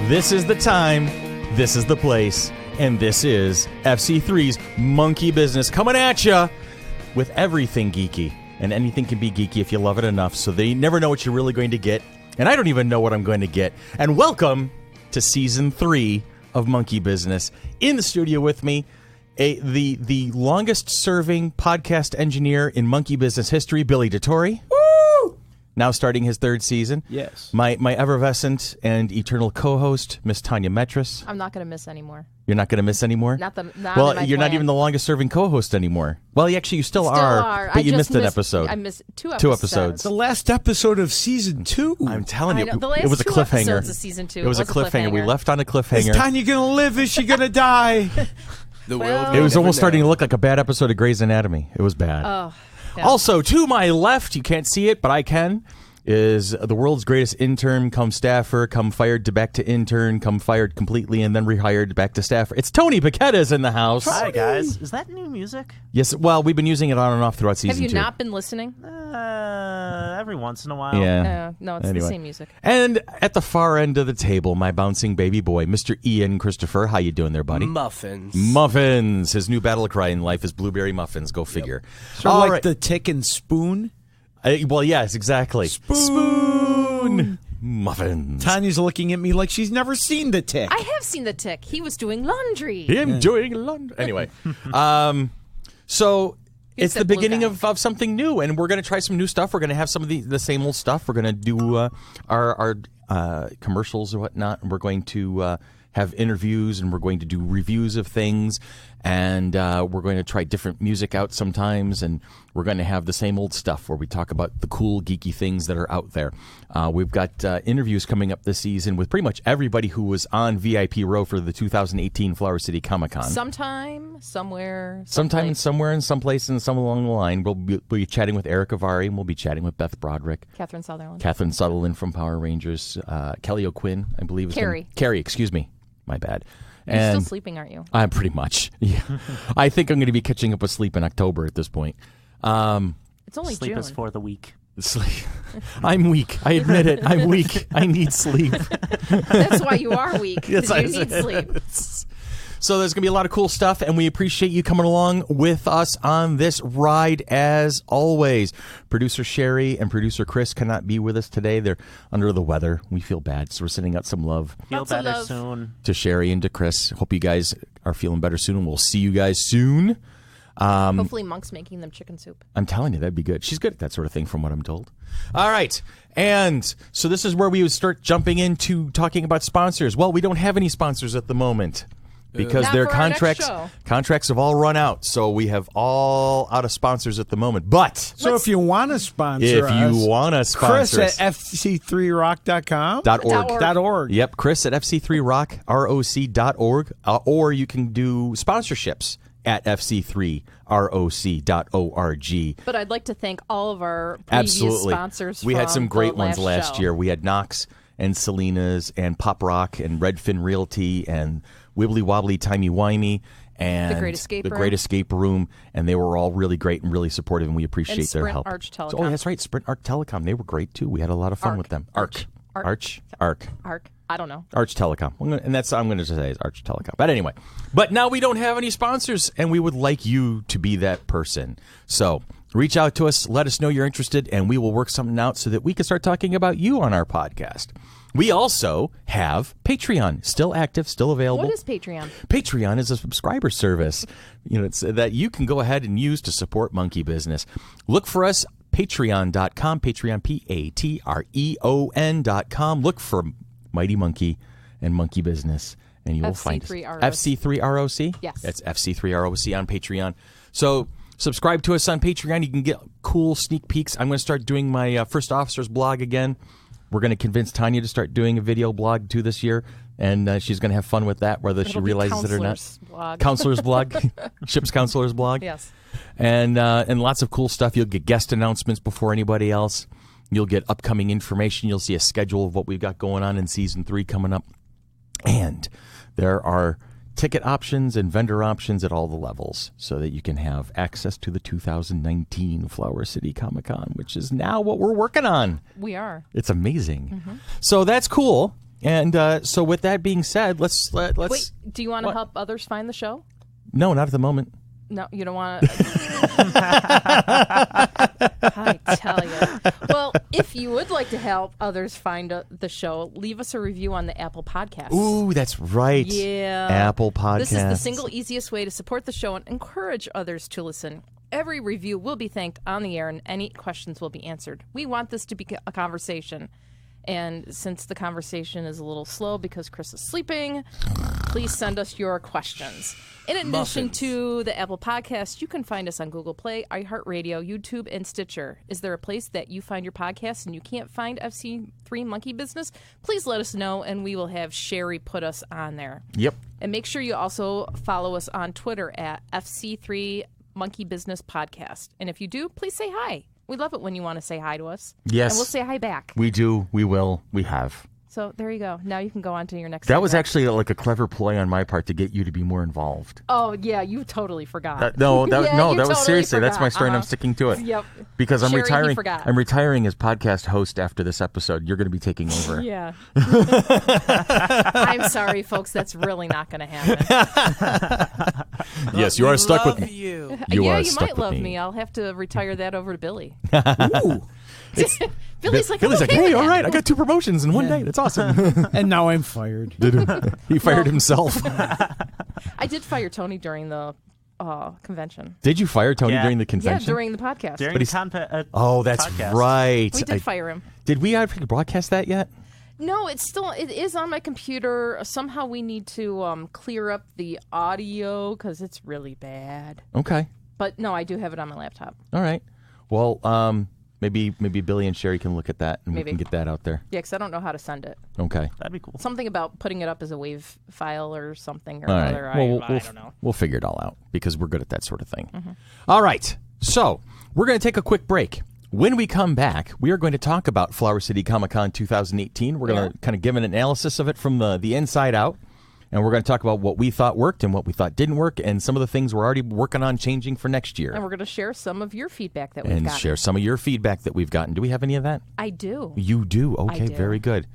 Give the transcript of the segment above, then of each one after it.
This is the time, this is the place, and this is FC3's Monkey Business coming at you with everything geeky. And anything can be geeky if you love it enough, so they never know what you're really going to get. And I don't even know what I'm going to get. And welcome to Season 3 of Monkey Business. In the studio with me, the longest-serving podcast engineer in monkey business history, Billy DeTore. Woo! Now starting his third season. Yes. My effervescent and eternal co-host, Miss Tanya Metris. I'm not going to miss anymore. You're not going to miss anymore? Not well, in my you're plan. not even the longest-serving co-host anymore. Well, you still are, but you missed an episode. I missed two episodes. The last episode of Season 2. I'm telling you, the last it was a two cliffhanger. episodes of Season 2. It was a cliffhanger. We left on a cliffhanger. Is Tanya going to live? Is she going to die? It was almost starting to look like a bad episode of Grey's Anatomy. It was bad. Oh, yeah. Also, to my left, you can't see it, but I can, is the world's greatest intern, come staffer, come fired to back to intern, come fired completely, and then rehired back to staffer. It's Tony Paquetta's in the house. Hi, guys. Is that new music? Yes, well, we've been using it on and off throughout Season 2. Have you not been listening? Every once in a while. Yeah. No, it's Anyway. the same music. And at the far end of the table, my bouncing baby boy, Mr. Ian Christopher. How you doing there, buddy? Muffins. Muffins. His new battle cry in life is blueberry muffins. Go figure. Sort of All like right. the Tick and Spoon. Well, yes, exactly. Spoon. Muffins. Tanya's looking at me like she's never seen the Tick. I have seen the Tick. He was doing laundry. Him doing London. Anyway, so He's it's the the blue beginning guy. of something new, and we're going to try some new stuff. We're going to have some of the same old stuff. We're going to do our commercials or whatnot, and we're going to have interviews, and we're going to do reviews of things, and we're going to try different music out sometimes, and we're going to have the same old stuff where we talk about the cool, geeky things that are out there. We've got interviews coming up this season with pretty much everybody who was on VIP row for the 2018 Flower City Comic Con. Sometime, somewhere, Sometime, someplace. somewhere, in some place, and some along the line, we'll be chatting with Eric Avari, and we'll be chatting with Beth Broderick, Catherine Sutherland. Catherine Sutherland from Power Rangers, Kelly O'Quinn, I believe. Carrie, excuse me. My bad. You're still sleeping, aren't you? I'm pretty much. Yeah. I think I'm going to be catching up with sleep in October at this point. It's only Sleep June. is for the weak. I'm weak. I admit it. I'm weak. I need sleep. That's why you are weak, because Yes, you need sleep. So there's going to be a lot of cool stuff, and we appreciate you coming along with us on this ride as always. Producer Sherry and producer Chris cannot be with us today. They're under the weather. We feel bad, so we're sending out some love Feel Lots of better love. soon. to Sherry and to Chris. Hope you guys are feeling better soon, and we'll see you guys soon. Hopefully Monk's making them chicken soup. I'm telling you, that'd be good. She's good at that sort of thing from what I'm told. All right. And so this is where we would start jumping into talking about sponsors. Well, we don't have any sponsors at the moment because Not their for our next contracts have all run out. So we have all out of sponsors at the moment. But So if you want to sponsor if us, you want to sponsor Chris at fc3rock.com. .org. Yep, Chris at FC3RockROC.org. Or you can do sponsorships at FC3ROC.org. But I'd like to thank all of our previous Absolutely. sponsors. We had from some great the ones last show. year. We had Knox and Selena's and Pop Rock and Redfin Realty and Wibbly Wobbly Timey Wimey and The Great Escape The Room. Great Escape Room, and they were all really great and really supportive, and we appreciate And their Sprint help. Arch Telecom. Oh, that's right, Sprint Arch Telecom. They were great too. We had a lot of fun Arc. with them. Arch. Arch I don't know. Telecom. And that's I'm going to say is Arch Telecom. But anyway, but now we don't have any sponsors, and we would like you to be that person. So reach out to us, let us know you're interested, and we will work something out so that we can start talking about you on our podcast. We also have Patreon, still active, still available. What is Patreon? Patreon is a subscriber service, it's that you can go ahead and use to support Monkey Business. Look for us, patreon.com, Patreon, Patreon.com. Look for Mighty Monkey and Monkey Business, and you will find us. FC3ROC? Yes. That's FC3ROC on Patreon. So subscribe to us on Patreon. You can get cool sneak peeks. I'm going to start doing my First Officers blog again. We're going to convince Tanya to start doing a video blog too this year, and she's going to have fun with that, whether she It'll be realizes it or not. Counselor's blog. Counselor's blog, Ship's Counselor's blog. Yes. And lots of cool stuff. You'll get guest announcements before anybody else. You'll get upcoming information. You'll see a schedule of what we've got going on in Season 3 coming up. And there are ticket options and vendor options at all the levels so that you can have access to the 2019 Flower City Comic Con, which is now what we're working on. We are. It's amazing. So that's cool. And so with that being said, let's Wait, do you want to help others find the show? No, not at the moment. No, you don't want to. I tell you. Well, if you would like to help others find the show, leave us a review on the Apple Podcast. Ooh, that's right. Yeah. Apple Podcasts. This is the single easiest way to support the show and encourage others to listen. Every review will be thanked on the air and any questions will be answered. We want this to be a conversation. And since the conversation is a little slow because Chris is sleeping, please send us your questions. In addition to the Apple Podcast, you can find us on Google Play, iHeartRadio, YouTube, and Stitcher. Is there a place that you find your podcast and you can't find FC3 Monkey Business? Please let us know, and we will have Sherry put us on there. Yep. And make sure you also follow us on Twitter at FC3 Monkey Business Podcast. And if you do, please say hi. We love it when you want to say hi to us. Yes. And we'll say hi back. We do. We will. We have. So there you go. Now you can go on to your next That was segment. actually like a clever play on my part to get you to be more involved. Oh, yeah. You totally forgot. No, that Yeah, no, you that was totally seriously. That's forgot. my story, and I'm sticking to it. Yep. Because I'm Sherry, he retiring. forgot. I'm retiring as podcast host after this episode. You're going to be taking over. Yeah. I'm sorry, folks. That's really not going to happen. Yes, you are stuck with me. you. You yeah, are you stuck might with love me. me. I'll have to retire that over to Billy. Ooh. Billy's like, Billy's like, okay hey, with all that. right, I got 2 promotions in one day. That's awesome. And now I'm fired. He fired himself. I did fire Tony during the convention. Did you fire Tony Yeah. during the Yeah, convention? during the podcast. During But the he's- Oh, that's podcast. right. We did fire him. Did we actually broadcast that yet? No, it is on my computer. Somehow we need to clear up the audio because it's really bad. Okay. But no, I do have it on my laptop. All right. Well, maybe Billy and Sherry can look at that and Maybe. we can get that out there. Yeah, because I don't know how to send it. Okay. That'd be cool. Something about putting it up as a WAV file or something or All right. other. Well, I don't know. We'll figure it all out because we're good at that sort of thing. Mm-hmm. All right. So we're going to take a quick break. When we come back, we are going to talk about Flower City Comic-Con 2018. We're going to kind of give an analysis of it from the inside out. And we're going to talk about what we thought worked and what we thought didn't work and some of the things we're already working on changing for next year. And we're going to share some of your feedback that we've And gotten. share some of your feedback that we've gotten. Do we have any of that? I do. You do? Okay, do. very good.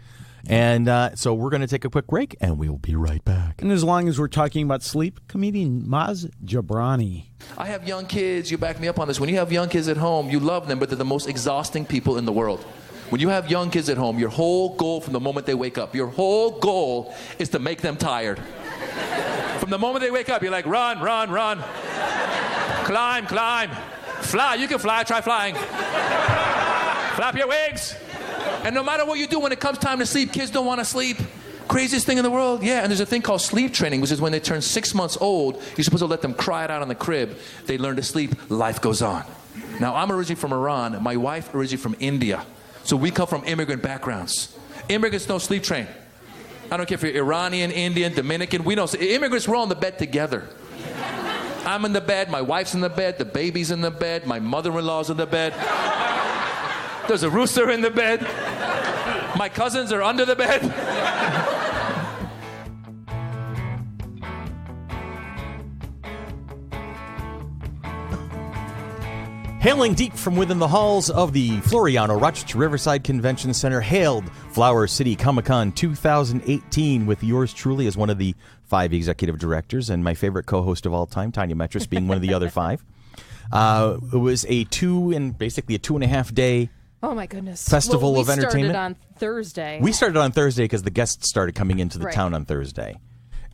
And so we're going to take a quick break, and we'll be right back. And as long as we're talking about sleep, comedian Maz Jabrani. I have young kids. You back me up on this. When you have young kids at home, you love them, but they're the most exhausting people in the world. When you have young kids at home, your whole goal from the moment they wake up, your whole goal is to make them tired. From the moment they wake up, you're like, run, run, run. Climb, climb. Fly. You can fly. Try flying. Flap your wings. And no matter what you do, when it comes time to sleep, kids don't want to sleep. Craziest thing in the world? Yeah, and there's a thing called sleep training, which is when they turn 6 months old, you're supposed to let them cry it out in the crib. They learn to sleep. Life goes on. Now, I'm originally from Iran. My wife originally from India. So we come from immigrant backgrounds. Immigrants don't sleep train. I don't care if you're Iranian, Indian, Dominican. We don't. Immigrants, we're all in the bed together. I'm in the bed. My wife's in the bed. The baby's in the bed. My mother-in-law's in the bed. There's a rooster in the bed. My cousins are under the bed. Hailing deep from within the halls of the Floriano Rochester Riverside Convention Center, hailed Flower City Comic-Con 2018 with yours truly as one of the 5 executive directors and my favorite co-host of all time, Tanya Metris, being one of the other 5. It was basically a 2.5 day Oh, my goodness. festival we of entertainment. started on Thursday. We started on Thursday because the guests started coming into the Right. town on Thursday.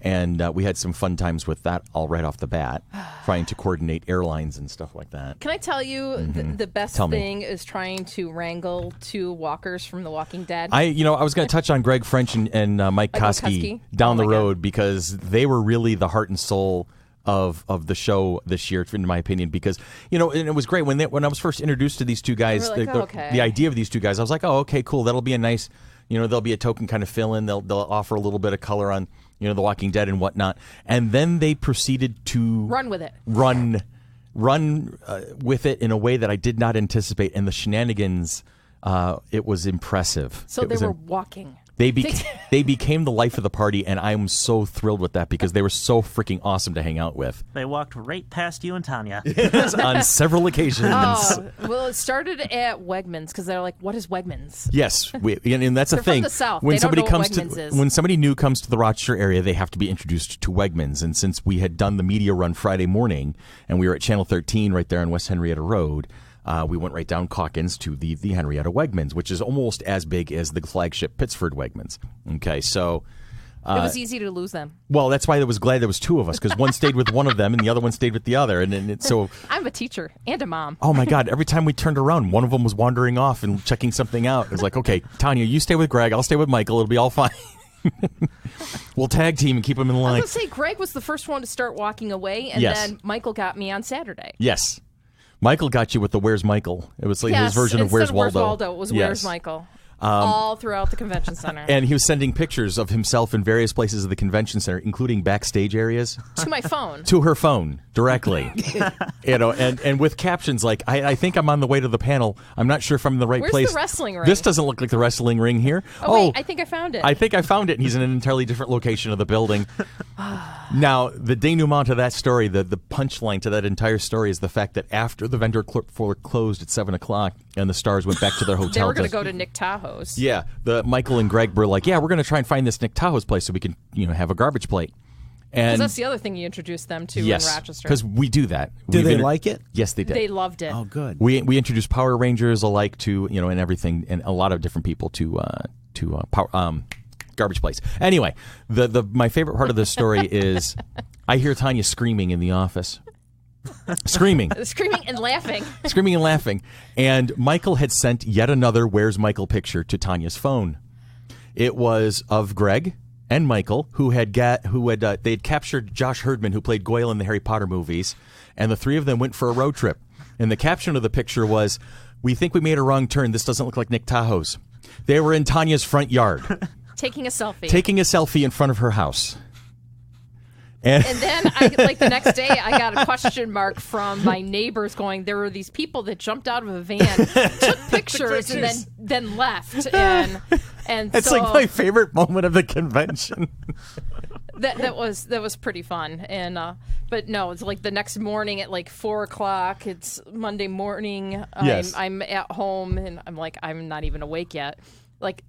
And we had some fun times with that all right off the bat, trying to coordinate airlines and stuff like that. Can I tell you the best Tell me. thing is trying to wrangle 2 walkers from The Walking Dead? I was going to touch on Greg French and Mike Koski Koski? down Oh the my God. road because they were really the heart and soul of the show this year, in my opinion. Because and it was great when I was first introduced to these 2 guys. We were like, the, oh, okay. the idea of these 2 guys, I was like, oh, okay, cool. That'll be a nice. There'll be a token kind of fill in. They'll offer a little bit of color on The Walking Dead and whatnot. And then they proceeded to Run with it. run with it in a way that I did not anticipate. And the Shenanigans, it was impressive. So It they was were walking. They became the life of the party, and I'm so thrilled with that because they were so freaking awesome to hang out with. They walked right past you and Tanya. On several occasions. Oh, well, it started at Wegmans because they're like, "What is Wegmans?" Yes, and that's the They're thing. from the South. When They don't somebody know what comes Wegmans to is. when somebody new comes to the Rochester area, they have to be introduced to Wegmans. And since we had done the media run Friday morning, and we were at Channel 13 right there on West Henrietta Road. We went right down Calkins to the Henrietta Wegmans, which is almost as big as the flagship Pittsford Wegmans. Okay, so... it was easy to lose them. Well, that's why I was glad there was two of us, because one stayed with one of them and the other one stayed with the other. And so... I'm a teacher and a mom. Oh, my God. Every time we turned around, one of them was wandering off and checking something out. It was like, okay, Tanya, you stay with Greg. I'll stay with Michael. It'll be all fine. We'll tag team and keep them in I line. was going to say, Greg was the first one to start walking away, and Yes. then Michael got me on Saturday. Yes. Michael got you with the Where's Michael. It was like his version of instead Where's of Waldo. Where's Waldo, it was Where's Michael. All throughout the convention center. And he was sending pictures of himself in various places of the convention center, including backstage areas, To my phone. to her phone directly. And with captions like, I think I'm on the way to the panel. I'm not sure if I'm in the right Where's place. the wrestling ring? This doesn't look like the wrestling ring here. Oh, wait, I think I found it. I think I found it, and he's in an entirely different location of the building. Now, the denouement of that story, the punchline to that entire story is the fact that after the vendor floor closed at 7 o'clock and the stars went back to their hotel. They were going to go to Nick Tahoe's. Yeah, Michael and Greg were like, yeah, we're going to try and find this Nick Tahoe's place so we can, have a garbage plate. And Because that's the other thing you introduced them to yes, in Rochester. because we do that. Do they like it? Yes, they did. They loved it. Oh, good. We introduced Power Rangers alike to and everything, and a lot of different people to garbage plates. Anyway, my favorite part of this story is I hear Tanya screaming in the office. Screaming and laughing. Screaming and laughing. And Michael had sent yet another Where's Michael picture to Tanya's phone. It was of Greg and Michael, they had captured Josh Herdman, who played Goyle in the Harry Potter movies, and the three of them went for a road trip. And the caption of the picture was, "We think we made a wrong turn. This doesn't look like Nick Tahoe's." They were in Tanya's front yard. Taking a selfie. Taking a selfie in front of her house. And then, the next day, I got a question mark from my neighbors going, there were these people that jumped out of a van, took pictures, and then left. And it's so, like my favorite moment of the convention. That was pretty fun. And but no, it's like the next morning at 4 o'clock. It's Monday morning. Yes. I'm at home, and I'm like, I'm not even awake yet.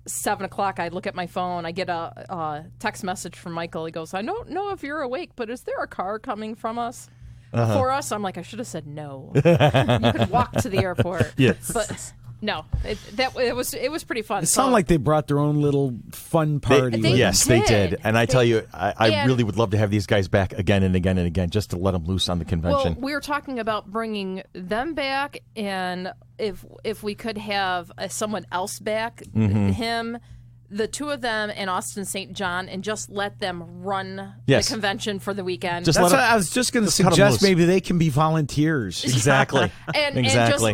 7 o'clock, I look at my phone. I get a text message from Michael. He goes, "I don't know if you're awake, but is there a car coming from us for us?" I'm like, I should have said no. You could walk to the airport. Yes, but no, it was pretty fun. It sounded like they brought their own little fun party. Yes, they did. did. And I tell you, I really would love to have these guys back again and again and again, just to let them loose on the convention. Well, we were talking about bringing them back, and if we could have someone else back, him, the two of them, and Austin St. John, and just let them run the convention for the weekend. That's what I was just going to suggest. Maybe they can be volunteers. Exactly. And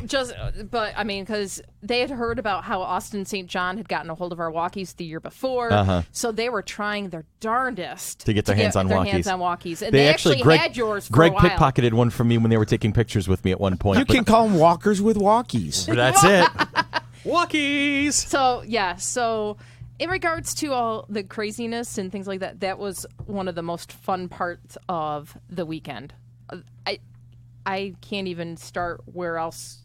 just, but I mean, because they had heard about how Austin St. John had gotten a hold of our walkies the year before, so they were trying their darndest to get their hands on walkies. And they actually had yours for Greg a while. pickpocketed one from me when they were taking pictures with me at one point. You can call them walkers with walkies. That's it. Walkies. So in regards to all the craziness and things like that, that was one of the most fun parts of the weekend. I can't even start where else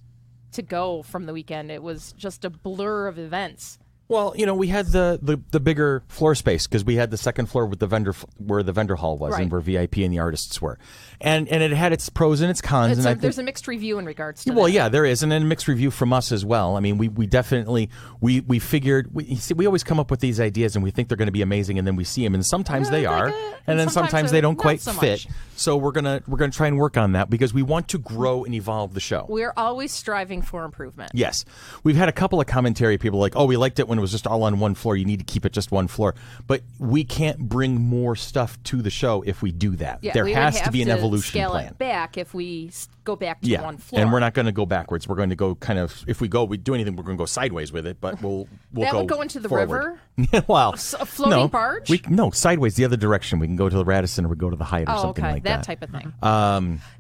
to go from the weekend. It was just a blur of events. Well, we had the bigger floor space because we had the second floor with the vendor where the vendor hall was and where VIP and the artists were, and it had its pros and its cons. There's a mixed review in regards to well, that. yeah, there is, and then a mixed review from us as well. I mean, we definitely we figured we always come up with these ideas and we think they're going to be amazing, and then we see them, and sometimes they are, and then sometimes they don't quite fit. So we're gonna try and work on that because we want to grow and evolve the show. We're always striving for improvement. Yes, we've had a couple of commentary people like, "Oh, we liked it when it was just all on one floor. You need to keep it just one floor." But we can't bring more stuff to the show if we do that. Yeah, there we has would to be an have evolution scale plan. It back if we go back to one floor. And we're not going to go backwards. We're going to go kind of, if we do anything, we're going to go sideways with it, but we'll that go would go into the forward. river? Well, a floating barge? No, sideways the other direction. We can go to the Radisson or we go to the Hyatt or something like that. That type of thing.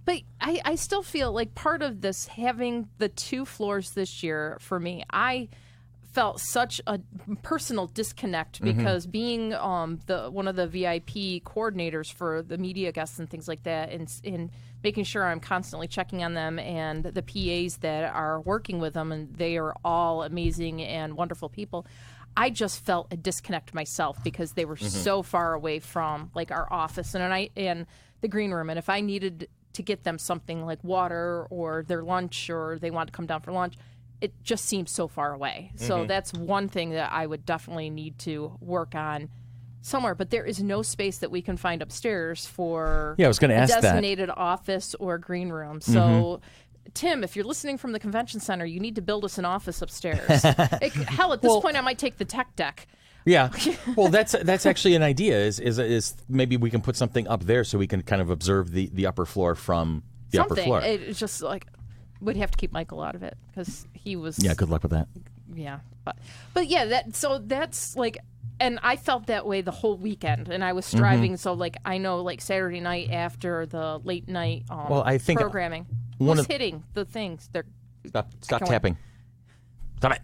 But I still feel like part of this, having the two floors this year, for me, I felt such a personal disconnect because being one of the VIP coordinators for the media guests and things like that, and making sure I'm constantly checking on them and the PAs that are working with them, and they are all amazing and wonderful people. I just felt a disconnect myself because they were so far away from like our office and the green room. And if I needed to get them something like water or their lunch, or they wanted to come down for lunch, it just seems so far away. So that's one thing that I would definitely need to work on somewhere. But there is no space that we can find upstairs for I was going to ask a designated office or green room. So Tim, if you're listening from the convention center, you need to build us an office upstairs. Hell, at this point, I might take the tech deck. Yeah. Well, that's actually an idea. Is maybe we can put something up there so we can kind of observe the upper floor from the upper floor. It's just like we'd have to keep Michael out of it because he was. Yeah. Good luck with that. Yeah, but yeah, that's like, and I felt that way the whole weekend, and I was striving. So like I know like Saturday night after the late night I think programming. Who's hitting the things? They're Stop tapping. Stop it.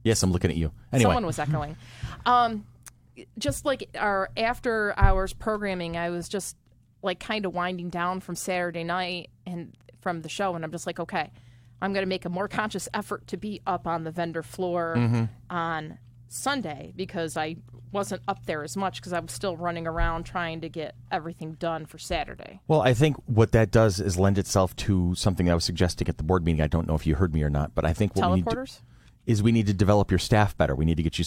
Yes, I'm looking at you. Anyway. Someone was echoing. Just like our after hours programming, I was just like kind of winding down from Saturday night and from the show, and I'm just like, okay, I'm going to make a more conscious effort to be up on the vendor floor on Sunday because I wasn't up there as much because I was still running around trying to get everything done for Saturday. Well, I think what that does is lend itself to something I was suggesting at the board meeting. I don't know if you heard me or not, but I think what we need to, is we need to develop your staff better. We need to get you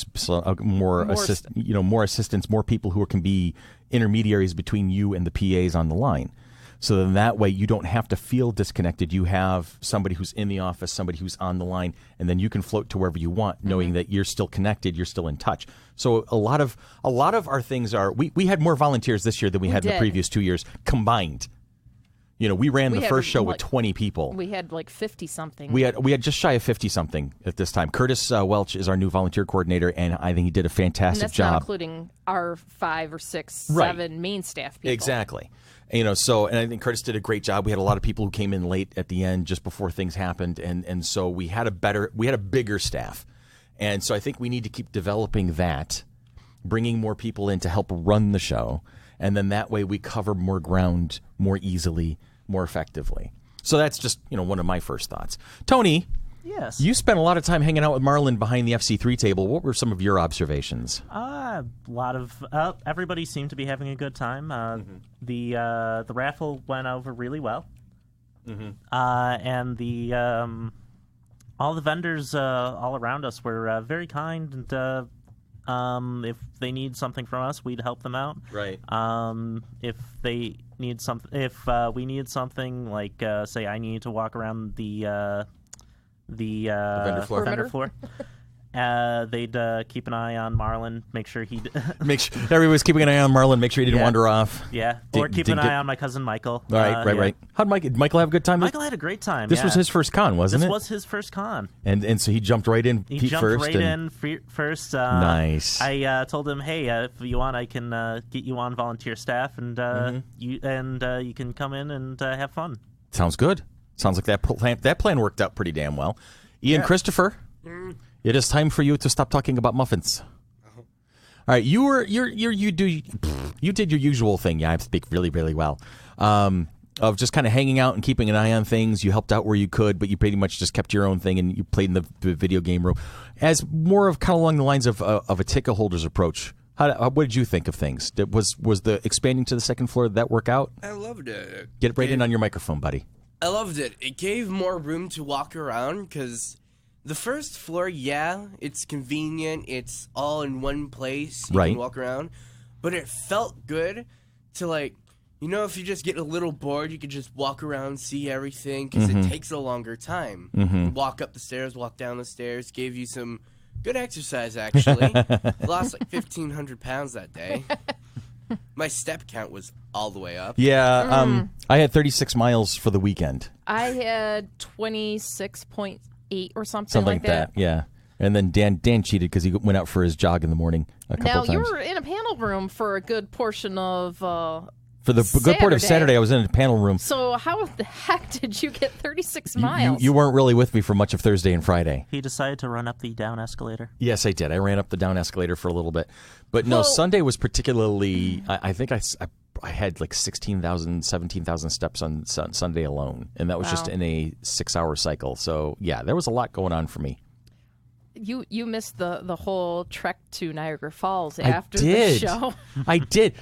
more assistants, more people who can be intermediaries between you and the PAs on the line. So then that way you don't have to feel disconnected. You have somebody who's in the office, somebody who's on the line, and then you can float to wherever you want, knowing that you're still connected, you're still in touch. So a lot of our things are we had more volunteers this year than we had in the previous 2 years combined. You know, we ran the first show with 20 people. We had like 50-something. We had just shy of 50-something at this time. Curtis Welch is our new volunteer coordinator, and I think he did a fantastic job. Not including our 5 or 6, 7 main staff people. Exactly. You know, and I think Curtis did a great job. We had a lot of people who came in late at the end, just before things happened, and so we had a bigger staff, and so I think we need to keep developing that, bringing more people in to help run the show, and then that way we cover more ground more easily, more effectively. So that's just one of my first thoughts. Tony. Yes. You spent a lot of time hanging out with Marlon behind the FC3 table. What were some of your observations? A lot of everybody seemed to be having a good time. The raffle went over really well, and the all the vendors all around us were very kind, and if they need something from us, we'd help them out. Right. If they need something, if we need something, like say I need to walk around the vendor floor. They'd keep an eye on Marlon, make sure he make sure everybody's keeping an eye on Marlon, make sure he didn't wander off. Yeah, or keep an eye on my cousin Michael. Right. How'd Michael have a good time? Michael had a great time. This was his first con, wasn't it? This was his first con, and so he jumped right in. He jumped right in first. Nice. I told him, hey, if you want, I can get you on volunteer staff, and you can come in and have fun. Sounds good. Sounds like that plan worked out pretty damn well. Ian Christopher, it is time for you to stop talking about muffins. All right, you did your usual thing. Yeah, I speak really, really well. Of just kind of hanging out and keeping an eye on things. You helped out where you could, but you pretty much just kept your own thing and you played in the video game room. As more of kind of along the lines of a ticket holder's approach. What did you think of things? Was the expanding to the second floor, did that work out? I loved it. Get right in on your microphone, buddy. I loved it. It gave more room to walk around because the first floor, it's convenient. It's all in one place. You can walk around. But it felt good to, like, if you just get a little bored, you could just walk around, see everything because it takes a longer time. Walk up the stairs, walk down the stairs. Gave you some good exercise, actually. Lost like 1,500 pounds that day. My step count was all the way up. Yeah, I had 36 miles for the weekend. I had 26.8 or something like that. Yeah. And then Dan cheated because he went out for his jog in the morning a couple times. Now, you were in a panel room for a good portion of For the good part of Saturday, I was in a panel room. So how the heck did you get 36 miles? You weren't really with me for much of Thursday and Friday. He decided to run up the down escalator. Yes, I did. I ran up the down escalator for a little bit. But no, Sunday was particularly, I think I had like 16,000, 17,000 steps on Sunday alone. And that was just in a 6-hour cycle. So yeah, there was a lot going on for me. You missed the whole trek to Niagara Falls after the show. I did.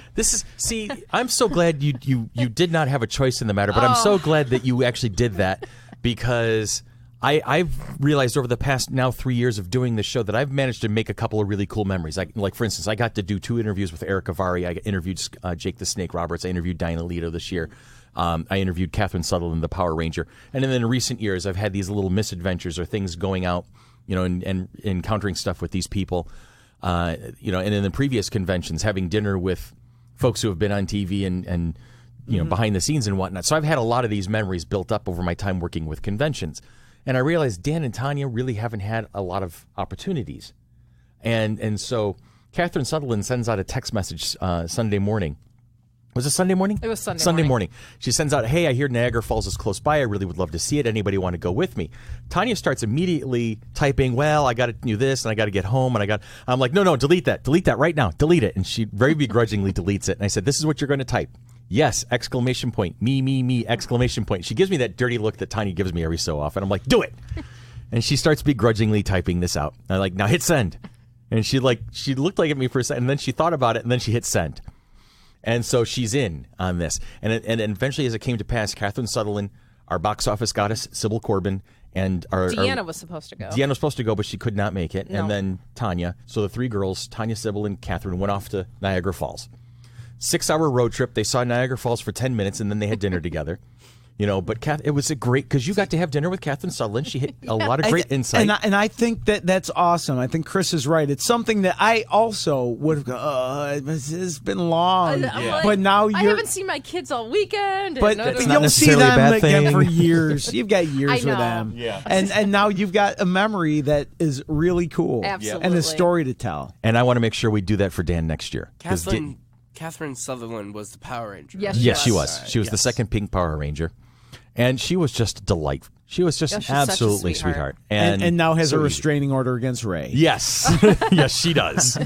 I'm so glad you did not have a choice in the matter, but I'm so glad that you actually did that, because I've realized over the past now 3 years of doing this show that I've managed to make a couple of really cool memories. Like for instance, I got to do 2 interviews with Eric Avari. I interviewed Jake the Snake Roberts. I interviewed Diana Lito this year. I interviewed Catherine Sutherland, the Power Ranger. And then in recent years, I've had these little misadventures or things going out, and encountering stuff with these people, and in the previous conventions, having dinner with folks who have been on TV and behind the scenes and whatnot. So I've had a lot of these memories built up over my time working with conventions. And I realized Dan and Tanya really haven't had a lot of opportunities. And so Catherine Sutherland sends out a text message Sunday morning. Was it Sunday morning? It was Sunday morning. She sends out, hey, I hear Niagara Falls is close by. I really would love to see it. Anybody want to go with me? Tanya starts immediately typing, well, I got to do this, and I got to get home. And I'm like, no, delete that. Delete that right now. Delete it. And she very begrudgingly deletes it. And I said, this is what you're going to type. Yes, exclamation point. Me, exclamation point. She gives me that dirty look that Tanya gives me every so often. I'm like, do it. And she starts begrudgingly typing this out. I'm like, now hit send. And she looked like at me for a second, and then she thought about it, and then she hit send. And so she's in on this. And eventually, as it came to pass, Catherine Sutherland, our box office goddess, Sybil Corbin, and Deanna was supposed to go. Deanna was supposed to go, but she could not make it. No. And then Tanya. So the 3 girls, Tanya, Sybil, and Catherine, went off to Niagara Falls. 6-hour road trip. They saw Niagara Falls for 10 minutes, and then they had dinner together. But it was a great, because you got to have dinner with Catherine Sutherland. She hit a lot of great insight. And I think that's awesome. I think Chris is right. It's something that I also would have gone, it's been long. But now I haven't seen my kids all weekend. But you'll see them again for years. You've got years with them. Yeah. And now you've got a memory that is really cool. Absolutely. And a story to tell. And I want to make sure we do that for Dan next year. Catherine Sutherland was the Power Ranger. Yes, she was. She was the second Pink Power Ranger. And she was just delightful. She was just absolutely sweetheart. And now has a restraining order against Ray. Yes. Yes, she does.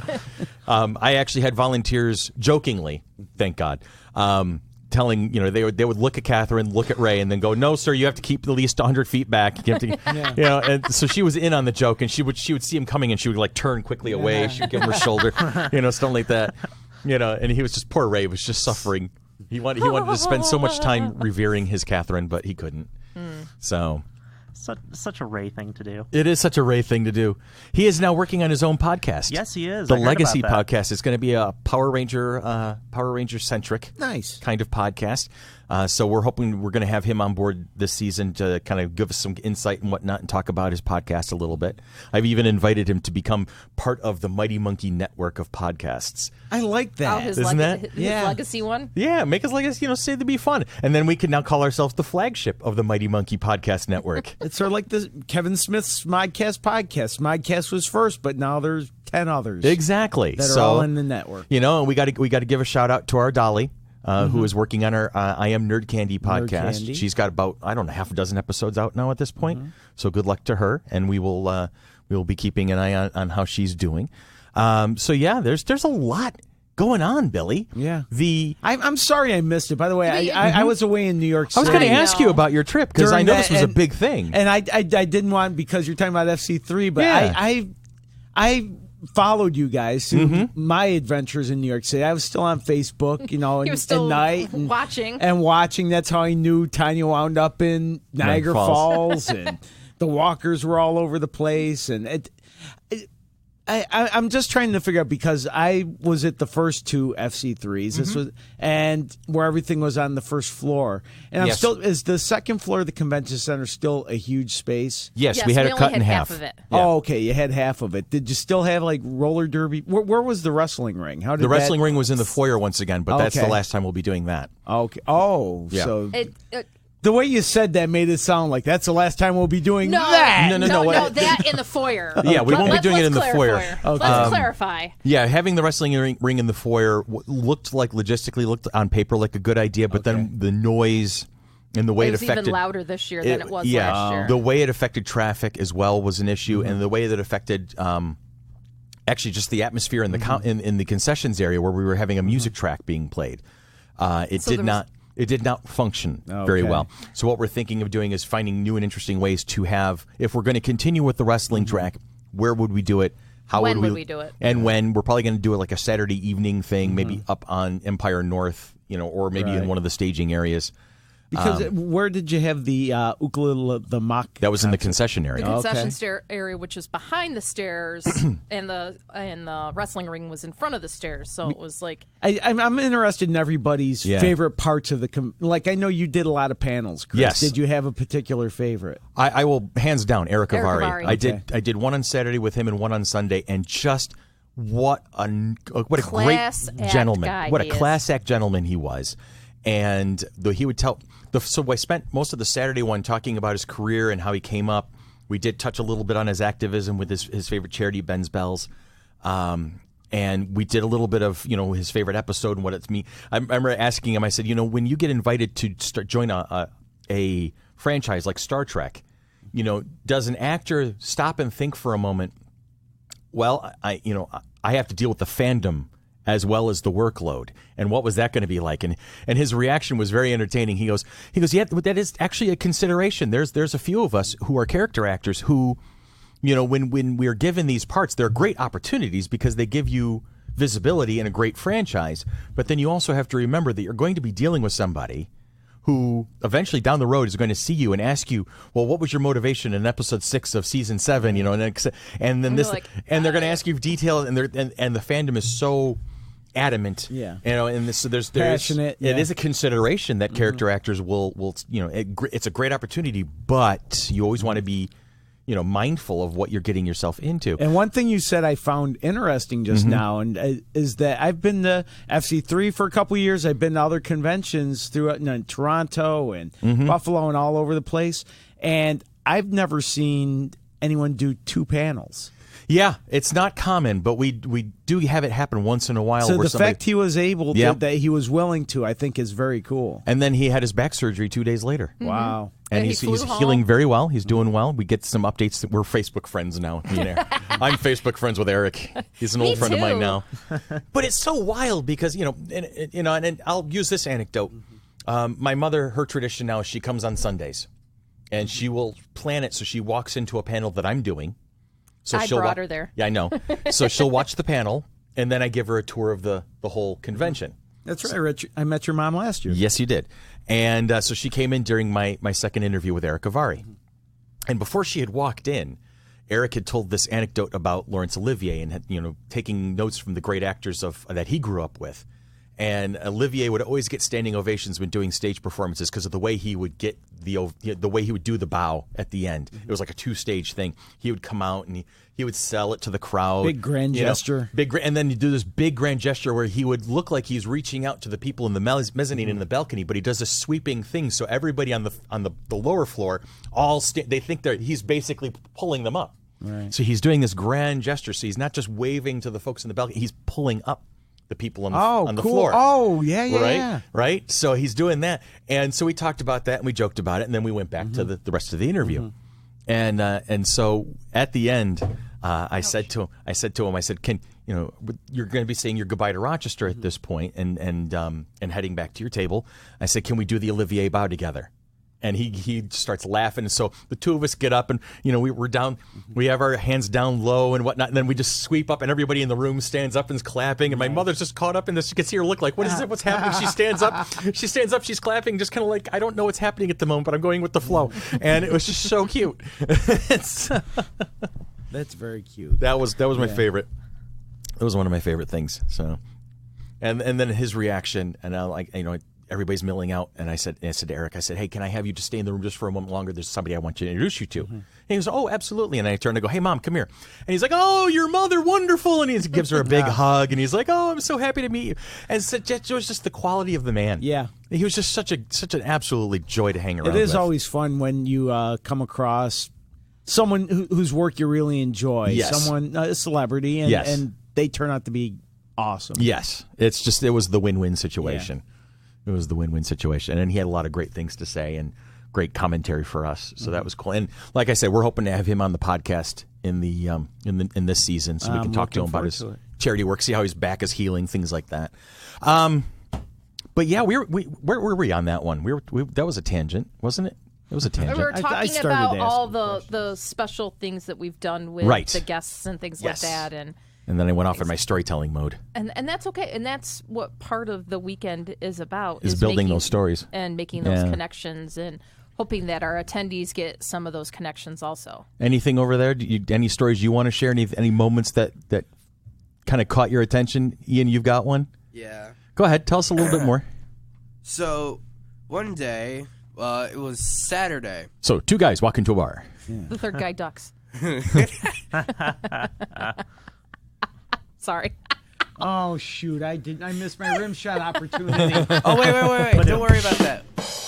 I actually had volunteers jokingly, thank God, telling, they would look at Catherine, look at Ray, and then go, no, sir, you have to keep at least 100 feet back. You have to, and so she was in on the joke, and she would see him coming, and she would turn quickly away. She would give him her shoulder, something like that. And he was just, poor Ray was just suffering. He wanted to spend so much time revering his Catherine, but he couldn't. So, such a Ray thing to do. It is such a Ray thing to do. He is now working on his own podcast. Yes, he is. The Legacy podcast. It's going to be a Power Ranger centric, nice kind of podcast. So we're hoping we're going to have him on board this season to kind of give us some insight and whatnot and talk about his podcast a little bit. I've even invited him to become part of the Mighty Monkey network of podcasts. I like that. His Isn't that? His legacy one? Yeah, make us legacy, say it'd be fun. And then we can now call ourselves the flagship of the Mighty Monkey podcast network. It's sort of like the Kevin Smith's Smodcast podcast. Smodcast was first, but now there's 10 others. Exactly. That are all in the network. And we got to give a shout out to our Dolly. Who is working on our I Am Nerd Candy podcast. Nerd Candy. She's got about, half a dozen episodes out now at this point. So good luck to her, and we will be keeping an eye on how she's doing. So yeah, there's a lot going on, Billy. Yeah. I'm sorry I missed it. By the way, I was away in New York City. I was going to ask you about your trip, because I know this was a big thing. And I didn't want, because you're talking about FC3, but I followed you guys through my adventures in New York City. I was still on Facebook, he was still at night watching. That's how I knew Tanya wound up in Niagara Falls, and the walkers were all over the place. And I'm just trying to figure out, because I was at the first 2 FC3s. This was, and where everything was on the first floor. And I'm still, is the second floor of the convention center still a huge space? Yes, we had it cut in half. Of it. Yeah. Oh, okay. You had half of it. Did you still have roller derby? Where was the wrestling ring? How did the wrestling ring was in the foyer once again, but that's the last time we'll be doing that. Okay. Oh, yeah. so The way you said that made it sound like that's the last time we'll be doing that. No, that in the foyer. Yeah, we won't be doing it in the foyer. Okay. Let's clarify. Yeah, having the wrestling ring in the foyer looked looked on paper like a good idea, but then the noise and the way it affected... even louder this year than it was last year. The way it affected traffic as well was an issue, and the way that it affected... actually, just the atmosphere in the in the concessions area where we were having a music track being played. It did not function very well. So what we're thinking of doing is finding new and interesting ways to have, if we're going to continue with the wrestling track, where would we do it? How would we do it? And when we're probably going to do it like a Saturday evening thing, maybe up on Empire North, or maybe in one of the staging areas. Because where did you have the the mock? That was in the concession area. The concession area, which is behind the stairs, and the wrestling ring was in front of the stairs. So it was like I'm interested in everybody's favorite parts of the. Like I know you did a lot of panels, Chris. Yes. Did you have a particular favorite? I will hands down Eric Avari. Avari. I did one on Saturday with him and one on Sunday, and just what a great gentleman! What a class act gentleman he was. And he would tell. So I spent most of the Saturday one talking about his career and how he came up. We did touch a little bit on his activism with his favorite charity, Ben's Bells. And we did a little bit of, his favorite episode and what it's me. I remember asking him, I said, when you get invited to join a franchise like Star Trek, does an actor stop and think for a moment, well, I have to deal with the fandom as well as the workload, and what was that going to be like? And his reaction was very entertaining. He goes, yeah, that is actually a consideration. There's a few of us who are character actors who, when we are given these parts, they're great opportunities because they give you visibility in a great franchise. But then you also have to remember that you're going to be dealing with somebody who eventually down the road is going to see you and ask you, well, what was your motivation in episode 6 of season 7? And then this, and they're going to ask you detail, and the fandom is so adamant, and so there's passionate. It is a consideration that character actors will it's a great opportunity, but you always want to be mindful of what you're getting yourself into. And one thing you said I found interesting just now, and is that I've been to FC3 for a couple of years. I've been to other conventions throughout Toronto and Buffalo and all over the place, and I've never seen anyone do 2 panels. Yeah, it's not common, but we do have it happen once in a while. So the fact he was able to, that he was willing to, I think is very cool. And then he had his back surgery 2 days later. Wow. And he's healing very well. He's doing well. We get some updates. We're Facebook friends now. I'm Facebook friends with Eric. He's an old friend of mine now. But it's so wild because, and I'll use this anecdote. My mother, her tradition now is she comes on Sundays. And she will plan it so she walks into a panel that I'm doing. So I brought her there. Yeah, I know. So she'll watch the panel, and then I give her a tour of the whole convention. That's right, Rich. I met your mom last year. Yes, you did. And so she came in during my second interview with Eric Avari. And before she had walked in, Eric had told this anecdote about Laurence Olivier and had, taking notes from the great actors that he grew up with. And Olivier would always get standing ovations when doing stage performances because of the way he would get the way he would do the bow at the end. It was like a 2-stage thing. He would come out and he would sell it to the crowd. Big grand gesture. And then he'd do this big grand gesture where he would look like he's reaching out to the people in the mezzanine in the balcony, but he does a sweeping thing so everybody on the lower floor they think he's basically pulling them up. Right. So he's doing this grand gesture. So he's not just waving to the folks in the balcony. He's pulling up the people on the floor. Oh, yeah. Right? So he's doing that. And so we talked about that and we joked about it, and then we went back to the rest of the interview. And so at the end, I said to him, can you're going to be saying your goodbye to Rochester at this point and heading back to your table. I said, can we do the Olivier bow together? And he starts laughing. And so the two of us get up and, we're down. We have our hands down low and whatnot. And then we just sweep up and everybody in the room stands up and is clapping. And my mother's just caught up in this. You can see her look like, what is it? What's happening? She stands up. She's clapping, just kind of like, I don't know what's happening at the moment, but I'm going with the flow. And it was just so cute. That's very cute. That was my favorite. That was one of my favorite things. So, and then his reaction, and I like, everybody's milling out, and I said to Eric, I said, hey, can I have you just stay in the room just for a moment longer? There's somebody I want you to introduce you to. And he goes, oh, absolutely. And I turned to go, hey, Mom, come here. And he's like, oh, your mother, wonderful. And he gives her a big hug, and he's like, oh, I'm so happy to meet you. And it was just the quality of the man. Yeah. He was just such an absolutely joy to hang around with. It is always fun when you come across someone whose work you really enjoy. Yes. Someone, a celebrity, and they turn out to be awesome. Yes. It was the win-win situation. Yeah. It was the win-win situation. And he had a lot of great things to say and great commentary for us. So that was cool. And like I said, we're hoping to have him on the podcast in this season so we can talk to him about his charity work, see how his back is healing, things like that. But yeah, where were we on that one? That was a tangent, wasn't it? It was a tangent. We were talking about all the special things that we've done with the guests and things like that, and then I went off in my storytelling mode. And that's okay, and that's what part of the weekend is about: is building those stories and making those connections, and hoping that our attendees get some of those connections also. Anything over there? Any stories you want to share? Any moments that kind of caught your attention? Ian, you've got one? Yeah. Go ahead. Tell us a little bit more. So, one day, it was Saturday. So, two guys walk into a bar. Yeah. The third guy ducks. Sorry. Oh, shoot. I missed my rim shot opportunity. Oh, wait. Don't worry about that.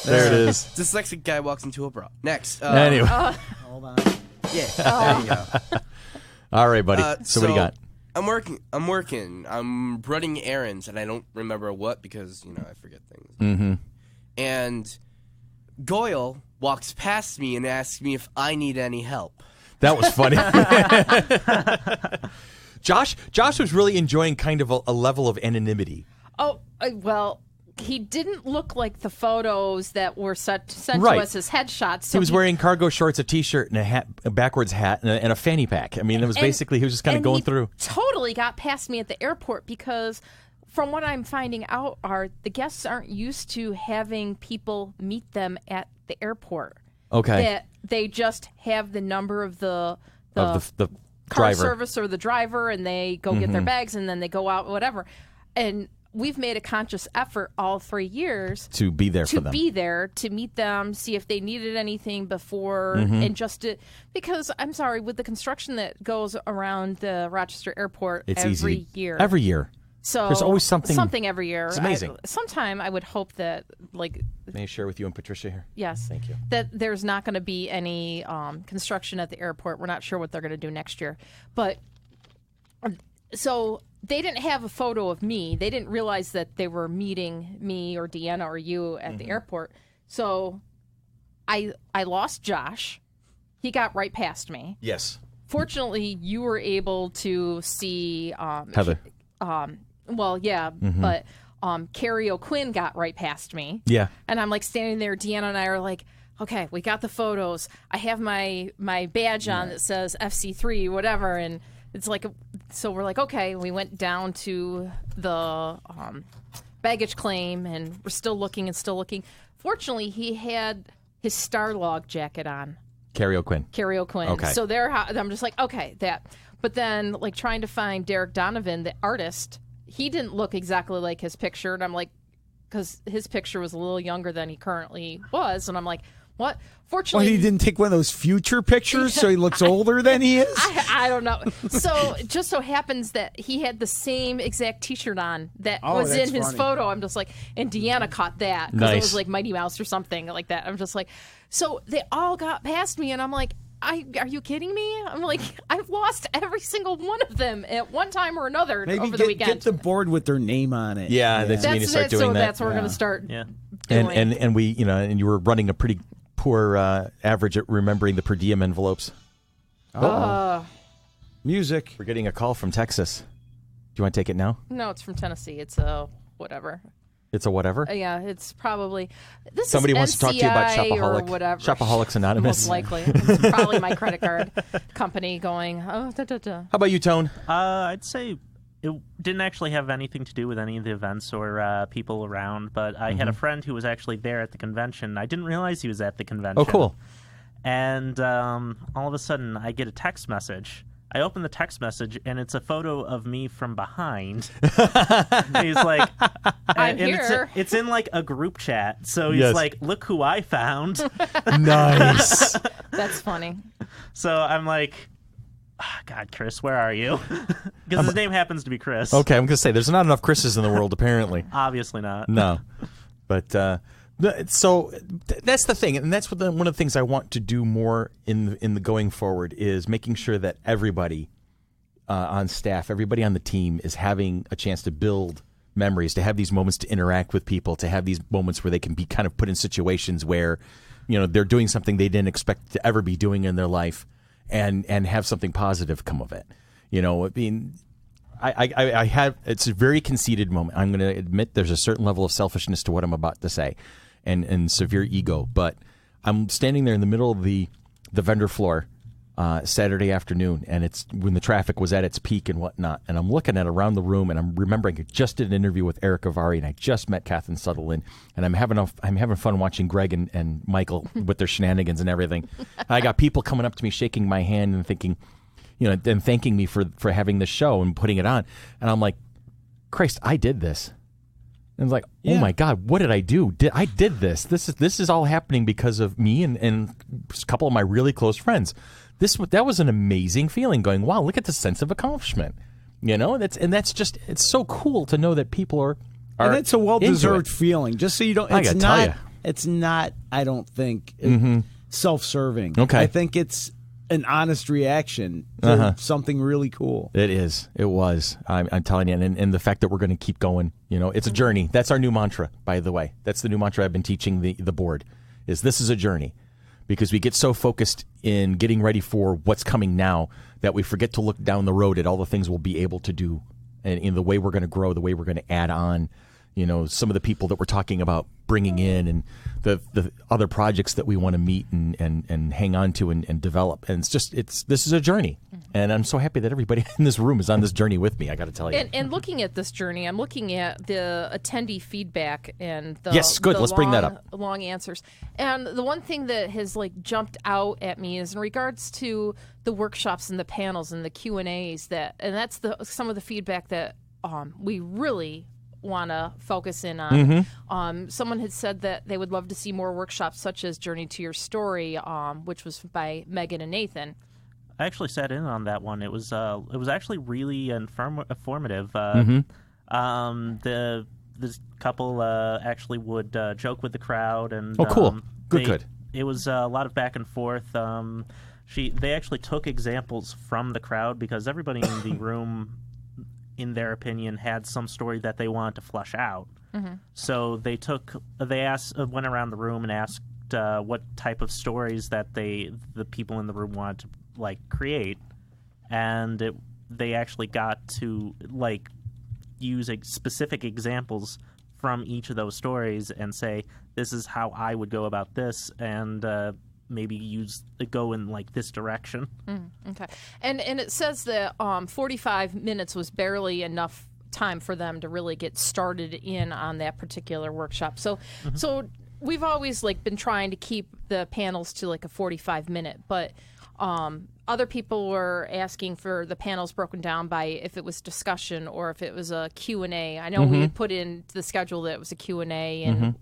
There it is. Dyslexic guy walks into a bra. Next. Anyway. Hold on. Yeah. There you go. All right, buddy. So what do you got? I'm working. I'm running errands, and I don't remember what because, I forget things. Mm-hmm. And Goyle walks past me and asks me if I need any help. That was funny. Josh was really enjoying kind of a level of anonymity. Oh, well, he didn't look like the photos that were sent to us as headshots. So he was wearing cargo shorts, a T-shirt, and a backwards hat, and a fanny pack. I mean, it was basically, he was just kind of going through. Totally got past me at the airport because from what I'm finding out the guests aren't used to having people meet them at the airport. Okay. That they just have the number of the car driver. Service or the driver, and they go get their bags, and then they go out, whatever. And we've made a conscious effort all 3 years to be there for them. To be there, to meet them, see if they needed anything before, and because I'm sorry, with the construction that goes around the Rochester Airport every year. Every year. So there's always something every year. It's amazing. Sometime I would hope that, may I share with you and Patricia here? Yes. Thank you. That there's not going to be any construction at the airport. We're not sure what they're going to do next year. But so they didn't have a photo of me. They didn't realize that they were meeting me or Deanna or you at the airport. So I lost Josh. He got right past me. Yes. Fortunately, you were able to see Heather. But Carrie O'Quinn got right past me. Yeah. And I'm standing there, Deanna and I are like, okay, we got the photos. I have my badge on that says FC3, whatever, and it's so we're okay. We went down to the baggage claim, and we're still looking. Fortunately, he had his Starlog jacket on. Carrie O'Quinn. Okay. So I'm just okay, that. But then, trying to find Derek Donovan, the artist, he didn't look exactly like his picture. And I'm because his picture was a little younger than he currently was. And I'm what? Fortunately, he didn't take one of those future pictures, so he looks older than he is? I don't know. So it just so happens that he had the same exact T-shirt on that was in his photo. I'm just and Deanna caught that because it was Mighty Mouse or something like that. I'm just so they all got past me, and I'm are you kidding me? I'm I've lost every single one of them at one time or another over the weekend. Get the board with their name on it. Yeah, that's when you start doing that. That's what we're going to start. Yeah. And we, and you were running a pretty poor average at remembering the per diem envelopes. Music. We're getting a call from Texas. Do you want to take it now? No, it's from Tennessee. It's a whatever. It's a whatever? Yeah, it's probably... Somebody wants to talk to you about Shopaholic. Or whatever. Shopaholics Anonymous. Most likely. It's probably my credit card company going, How about you, Tone? I'd say it didn't actually have anything to do with any of the events or people around, but I had a friend who was actually there at the convention. I didn't realize he was at the convention. Oh, cool. And all of a sudden, I get a text message I open the text message, and it's a photo of me from behind. He's like, I'm here. It's in like a group chat. So he's like, look who I found. Nice. That's funny. So I'm like, God, Chris, where are you? Because his name happens to be Chris. Okay, I'm going to say there's not enough Chris's in the world, apparently. Obviously not. No. But so that's the thing, and that's what one of the things I want to do more in the going forward is making sure that everybody on staff, everybody on the team is having a chance to build memories, to have these moments to interact with people, to have these moments where they can be kind of put in situations where, they're doing something they didn't expect to ever be doing in their life, and have something positive come of it. I mean, I have, it's a very conceited moment. I'm going to admit there's a certain level of selfishness to what I'm about to say. And severe ego, but I'm standing there in the middle of the vendor floor Saturday afternoon, and it's when the traffic was at its peak and whatnot, and I'm looking at around the room, and I'm remembering I just did an interview with Eric Avari, and I just met Catherine Sutherland, and I'm having fun watching Greg and Michael with their shenanigans and everything. I got people coming up to me, shaking my hand, and thinking, and thanking me for having this show and putting it on, and I'm like, Christ, I did this. And it's like, oh my God, what did I do? I did this. This is all happening because of me and a couple of my really close friends. That was an amazing feeling. Going, wow, look at the sense of accomplishment. That's just, it's so cool to know that people are and it's a well-deserved feeling. Just so you don't. It's not. I don't think self-serving. Okay, I think it's an honest reaction to something really cool. It is. It was. I'm telling you, and the fact that we're going to keep going. It's a journey. That's our new mantra, by the way. That's the new mantra I've been teaching the board. This is a journey, because we get so focused in getting ready for what's coming now that we forget to look down the road at all the things we'll be able to do, and in the way we're going to grow, the way we're going to add on. Some of the people that we're talking about bringing in, and the other projects that we want to meet and hang on to and develop. And this is a journey. And I'm so happy that everybody in this room is on this journey with me, I got to tell you. And looking at this journey, I'm looking at the attendee feedback and the yes, good. Let's bring that up. Long answers. And the one thing that has jumped out at me is in regards to the workshops and the panels and the Q&As and that's some of the feedback that we really want to focus in on. Someone had said that they would love to see more workshops such as Journey to Your Story, which was by Megan and Nathan. I actually sat in on that one. It was actually really informative. This couple actually would joke with the crowd, and cool. Good. It was a lot of back and forth. They actually took examples from the crowd, because everybody in the room, in their opinion, had some story that they wanted to flesh out. So they went around the room and asked what type of stories that the people in the room wanted to create, and they actually got to use specific examples from each of those stories and say, this is how I would go about this, and maybe go in this direction. Okay. And it says that 45 minutes was barely enough time for them to really get started in on that particular workshop. So we've always been trying to keep the panels to a 45-minute, but other people were asking for the panels broken down by if it was discussion or if it was a Q&A. I know we had put into the schedule that it was a Q&A, and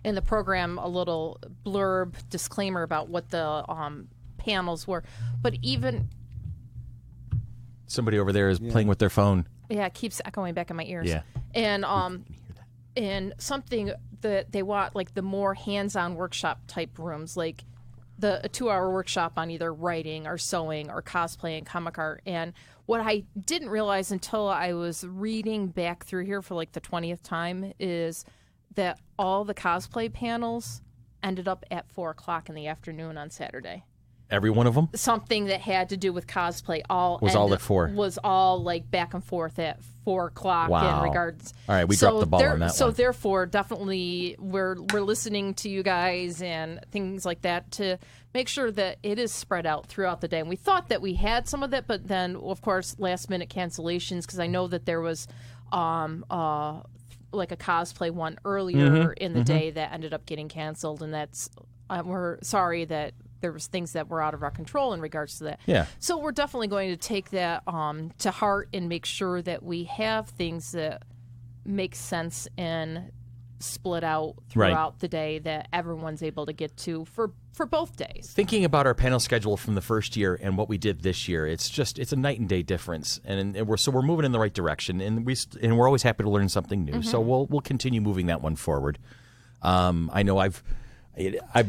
in the program a little blurb disclaimer about what the panels were. But even somebody over there is playing with their phone. Yeah, it keeps echoing back in my ears. Yeah. And and something that they want, the more hands-on workshop type rooms, a 2-hour workshop on either writing or sewing or cosplay and comic art. And what I didn't realize until I was reading back through here for the 20th time is that all the cosplay panels ended up at 4 o'clock in the afternoon on Saturday. Every one of them? Something that had to do with cosplay was all at 4. Was all back and forth at 4 o'clock in regards. All right, we dropped the ball on that one. So therefore, definitely we're listening to you guys and things like that to make sure that it is spread out throughout the day. And we thought that we had some of that, but then of course last minute cancellations, because I know that there was a cosplay one earlier in the day that ended up getting canceled, and we're sorry that there was things that were out of our control in regards to that. Yeah. So we're definitely going to take that to heart and make sure that we have things that make sense and split out throughout the day that everyone's able to get to for both days. Thinking about our panel schedule from the first year and what we did this year, it's a night and day difference, and we're moving in the right direction, and we're always happy to learn something new. So we'll continue moving that one forward. I know I've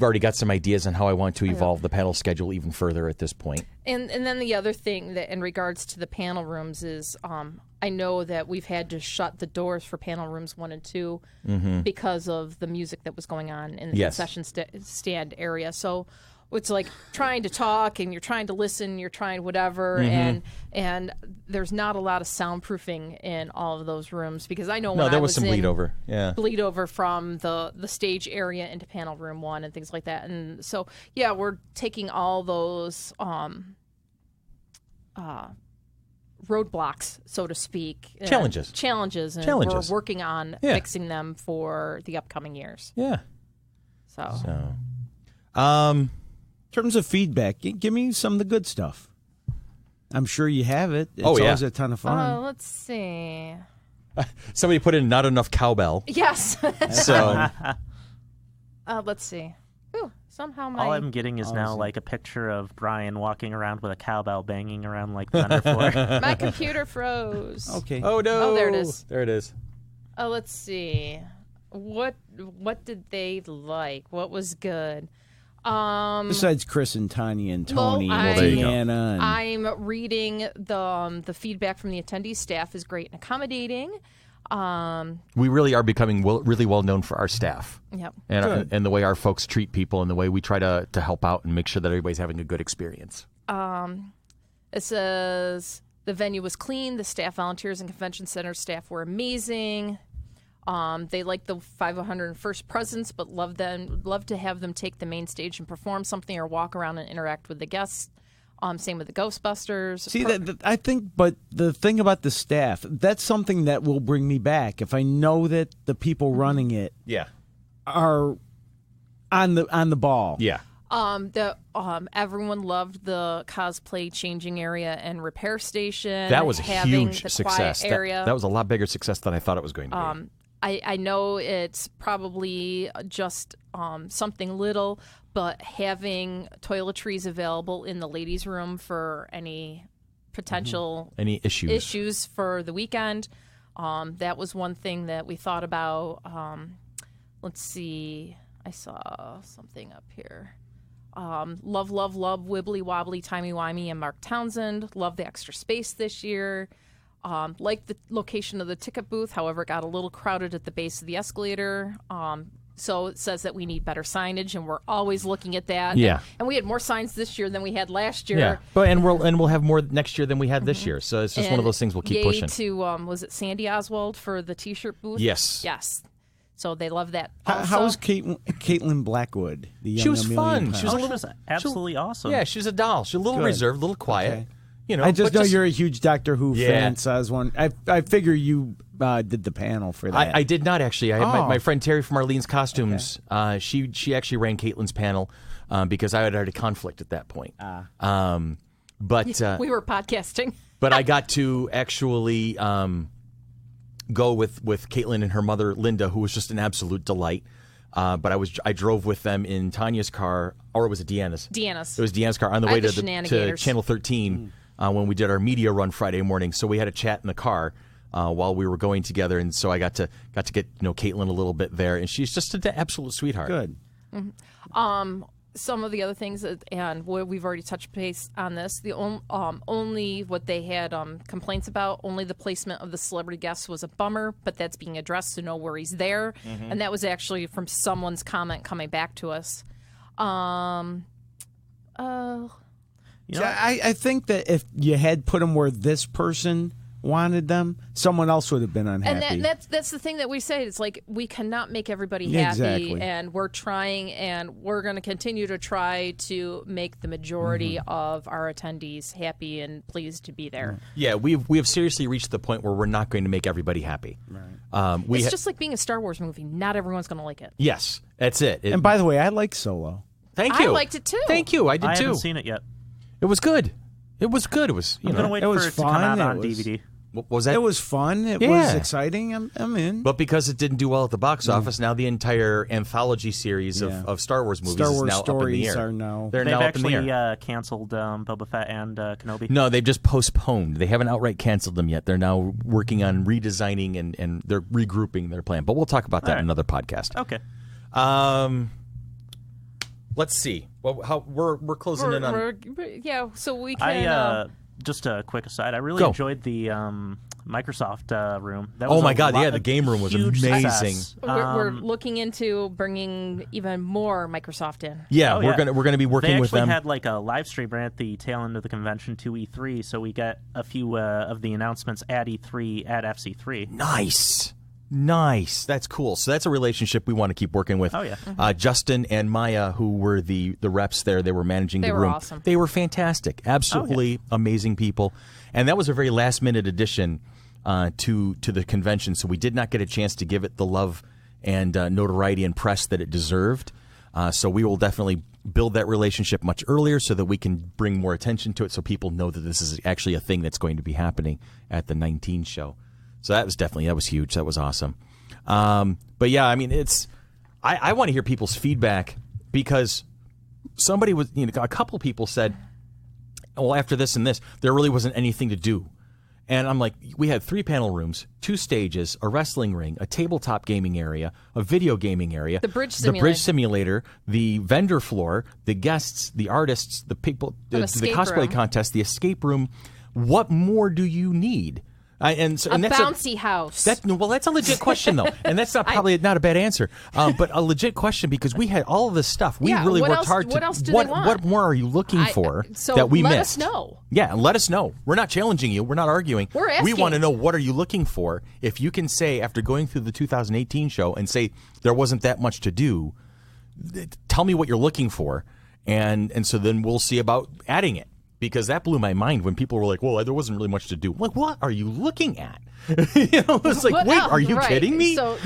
already got some ideas on how I want to evolve the panel schedule even further at this point. And then the other thing that in regards to the panel rooms is I know that we've had to shut the doors for panel rooms 1 and 2 because of the music that was going on in the concession stand area. So it's like trying to talk and you're trying to listen, you're trying whatever, and there's not a lot of soundproofing in all of those rooms because I know when there I was some bleed over. Yeah. Bleed over from the stage area into panel room 1 and things like that. And so we're taking all those roadblocks, so to speak. Challenges. And we're working on fixing them for the upcoming years. Yeah. So. In terms of feedback, give me some of the good stuff. I'm sure you have it. It's always a ton of fun. Let's see. Somebody put in not enough cowbell. Yes. So. Let's see. Ooh, somehow all I'm getting is now like a picture of Brian walking around with a cowbell banging around like the underfloor. My computer froze. Okay. Oh no. Oh, there it is. There it is. Let's see. What did they like? What was good? Besides Chris and Tanya and Tony and there you go. Deanna. I'm reading the feedback from the attendees. Staff is great and accommodating. We really are becoming really well known for our staff. Yep. And the way our folks treat people and the way we try to help out and make sure that everybody's having a good experience. It says the venue was clean. The staff, volunteers, and convention center staff were amazing. They like the 501st presence, but love to have them take the main stage and perform something or walk around and interact with the guests. Same with the Ghostbusters. See, I think, but the thing about the staff, that's something that will bring me back. If I know that the people running it are on the ball. Yeah. Everyone loved the cosplay changing area and repair station. That was a huge success. Area. That was a lot bigger success than I thought it was going to be. I know it's probably just something little, but having toiletries available in the ladies' room for any potential any issues for the weekend, that was one thing that we thought about. Let's see. I saw something up here. Love, Wibbly Wobbly, Timey Wimey, and Mark Townsend. Love the extra space this year. Like the location of the ticket booth. However, it got a little crowded at the base of the escalator. So it says that we need better signage, and we're always looking at that. Yeah. And we had more signs this year than we had last year. Yeah. But we'll have more next year than we had this year. So it's just one of those things we'll keep pushing. To was it Sandy Oswald for the T-shirt booth? Yes. So they love that. How was Caitlin Blackwood? She was fun. She was absolutely awesome. Yeah, she was a doll. She was a little reserved, a little quiet. Okay. You know, I just know you're a huge Doctor Who fan, so I was wondering. I figure you did the panel for that. I did not actually. I had my friend Terry from Arlene's Costumes. Okay. She actually ran Caitlin's panel because I had already conflict at that point. But we were podcasting. But I got to actually go with Caitlin and her mother Linda, who was just an absolute delight. But I drove with them in Tanya's car, or was it Deanna's? Deanna's. It was Deanna's car on the way to Shenanigans. Channel 13 when we did our media run Friday morning. So we had a chat in the car while we were going together, and so I got to get Caitlin a little bit there, and she's just an absolute sweetheart. Good. Mm-hmm. Some of the other things, and we've already touched base on this, the only what they had complaints about, only the placement of the celebrity guests was a bummer, but that's being addressed, so no worries there. Mm-hmm. And that was actually from someone's comment coming back to us. I think that if you had put them where this person wanted them, someone else would have been unhappy. And that's the thing that we say. It's like we cannot make everybody happy, exactly. And we're trying, and we're going to continue to try to make the majority of our attendees happy and pleased to be there. Yeah, we have seriously reached the point where we're not going to make everybody happy. Right. It's just like being a Star Wars movie. Not everyone's going to like it. Yes, that's it. And by the way, I like Solo. Thank you. I liked it too. Thank you. I did I too. haven't seen it yet. It was good. It was good. It was. I'm gonna wait it for was it to come fun. out on It was- DVD. What was that? It was fun. It Yeah. was exciting. I'm in. But because it didn't do well at the box office, now the entire anthology series of Star Wars movies Star Wars is now up in the stories air. are now. They're They've now up in the actually air. canceled Boba Fett and Kenobi. No, they've just postponed. They haven't outright canceled them yet. They're now working on redesigning and they're regrouping their plan. But we'll talk about that in another podcast. Okay. Let's see. Well, we're closing in on. Yeah, so we can. Just a quick aside. I really Go. enjoyed the Microsoft room. That Oh was my a God! lot- Yeah, the game room was huge amazing. success. we're looking into bringing even more Microsoft in. Yeah, Oh, we're yeah. gonna be working They with actually them. had like a live stream right at the tail end of the convention to E3, so we got a few of the announcements at E3 at FC3. Nice. That's cool. So that's a relationship we want to keep working with. Oh, yeah. Justin and Maya, who were the reps there, they were managing They the were room. awesome. They were fantastic. Absolutely amazing people. And that was a very last minute addition to the convention. So we did not get a chance to give it the love and notoriety and press that it deserved. So we will definitely build that relationship much earlier so that we can bring more attention to it so people know that this is actually a thing that's going to be happening at the 19 show. So that was huge. That was awesome. But yeah, I mean, I want to hear people's feedback because somebody was, a couple people said, well, after this and this, there really wasn't anything to do. And I'm like, we had 3 panel rooms, 2 stages, a wrestling ring, a tabletop gaming area, a video gaming area, The bridge simulator, the vendor floor, the guests, the artists, the people, the cosplay room. contest, the escape room. What more do you need? And that's bouncy house. That's a legit question though, and that's probably not a bad answer, but a legit question because we had all of this stuff. We really worked hard. What else do they want? What more are you looking for so that we let missed? us know. Yeah, let us know. We're not challenging you. We're not arguing. We're asking. We want to know what are you looking for. If you can say after going through the 2018 show and say there wasn't that much to do, tell me what you're looking for, and so then we'll see about adding it. Because that blew my mind when people were like, well, there wasn't really much to do. I'm like, what are you looking at? It's like, wait, are you kidding me? So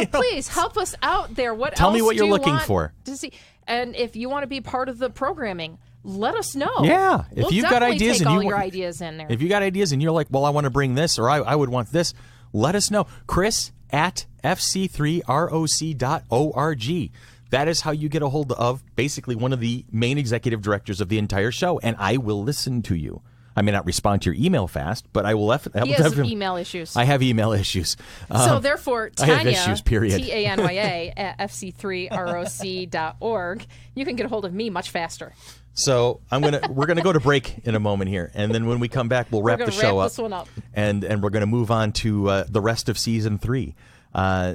please help us out there. Tell me else what do you're you looking want for. To see? And if you want to be part of the programming, let us know. Yeah. If we'll you've got definitely ideas take and all you your want- ideas in there. If you got ideas and you're like, well, I want to bring this or I would want this, let us know. Chris at fc3roc.org. That is how you get a hold of basically one of the main executive directors of the entire show, and I will listen to you. I may not respond to your email fast, but I will. He has email issues. I have email issues. So therefore, I have Tanya, issues, period. Tanya at fc3roc.org, you can get a hold of me much faster. So we're gonna go to break in a moment here, and then when we come back, we'll wrap the show up. This one up, and we're gonna move on to the rest of season 3.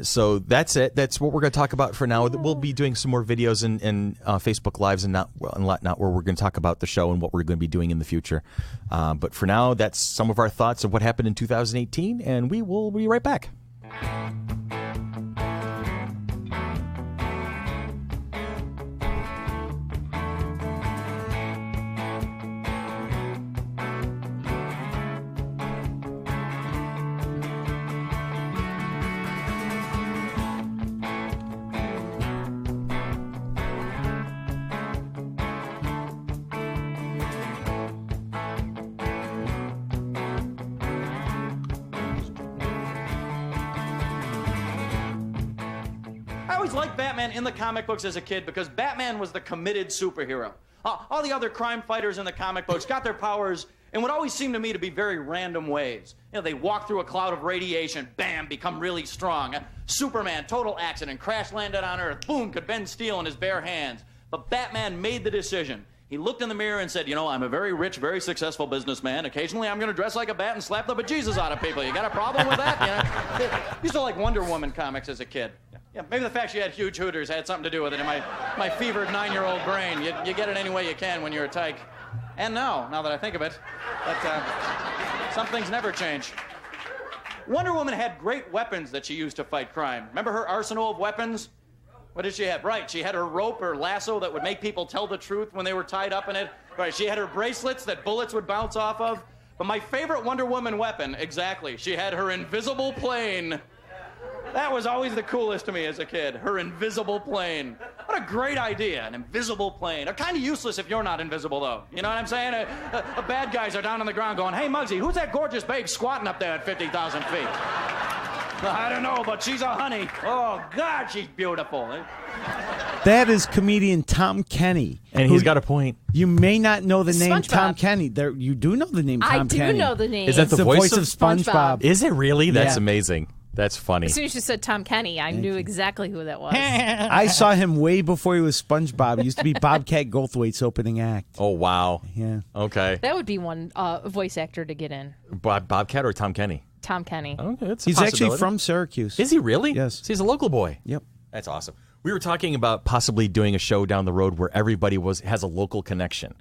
So that's it. That's what we're going to talk about for now. We'll be doing some more videos and Facebook Lives and whatnot where we're going to talk about the show and what we're going to be doing in the future. But for now, that's some of our thoughts of what happened in 2018, and we will be right back. Liked Batman in the comic books as a kid because Batman was the committed superhero. All the other crime fighters in the comic books got their powers in what always seemed to me to be very random ways. They walk through a cloud of radiation, bam, become really strong. Superman, total accident, crash landed on Earth, boom, could bend steel in his bare hands. But Batman made the decision. He looked in the mirror and said, I'm a very rich, very successful businessman. Occasionally I'm going to dress like a bat and slap the bejesus out of people. You got a problem with that? Used to like Wonder Woman comics as a kid. Yeah, maybe the fact she had huge hooters had something to do with it in my fevered 9-year-old brain. You get it any way you can when you're a tyke. And now that I think of it, that some things never change. Wonder Woman had great weapons that she used to fight crime. Remember her arsenal of weapons? What did she have? Right, she had her rope or lasso that would make people tell the truth when they were tied up in it. Right, she had her bracelets that bullets would bounce off of. But my favorite Wonder Woman weapon, exactly, she had her invisible plane. That was always the coolest to me as a kid, her invisible plane. What a great idea, an invisible plane. Kind of useless if you're not invisible, though. You know what I'm saying? Bad guys are down on the ground going, hey, Muggsy, who's that gorgeous babe squatting up there at 50,000 feet? I don't know, but she's a honey. Oh, God, she's beautiful. That is comedian Tom Kenny. And he's got a point. You may not know the name SpongeBob. Tom Kenny. You do know the name Tom Kenny. I do know the name. Is that the voice of SpongeBob? Is it really? That's Yeah. amazing. That's funny. As soon as you said Tom Kenny, I knew exactly who that was. I saw him way before he was SpongeBob. He used to be Bobcat Goldthwait's opening act. Oh, wow. Yeah. Okay. That would be one voice actor to get in. Bobcat or Tom Kenny? Tom Kenny. Okay, that's a He's actually possibility. from Syracuse. Is he really? Yes. So he's a local boy. Yep. That's awesome. We were talking about possibly doing a show down the road where everybody has a local connection.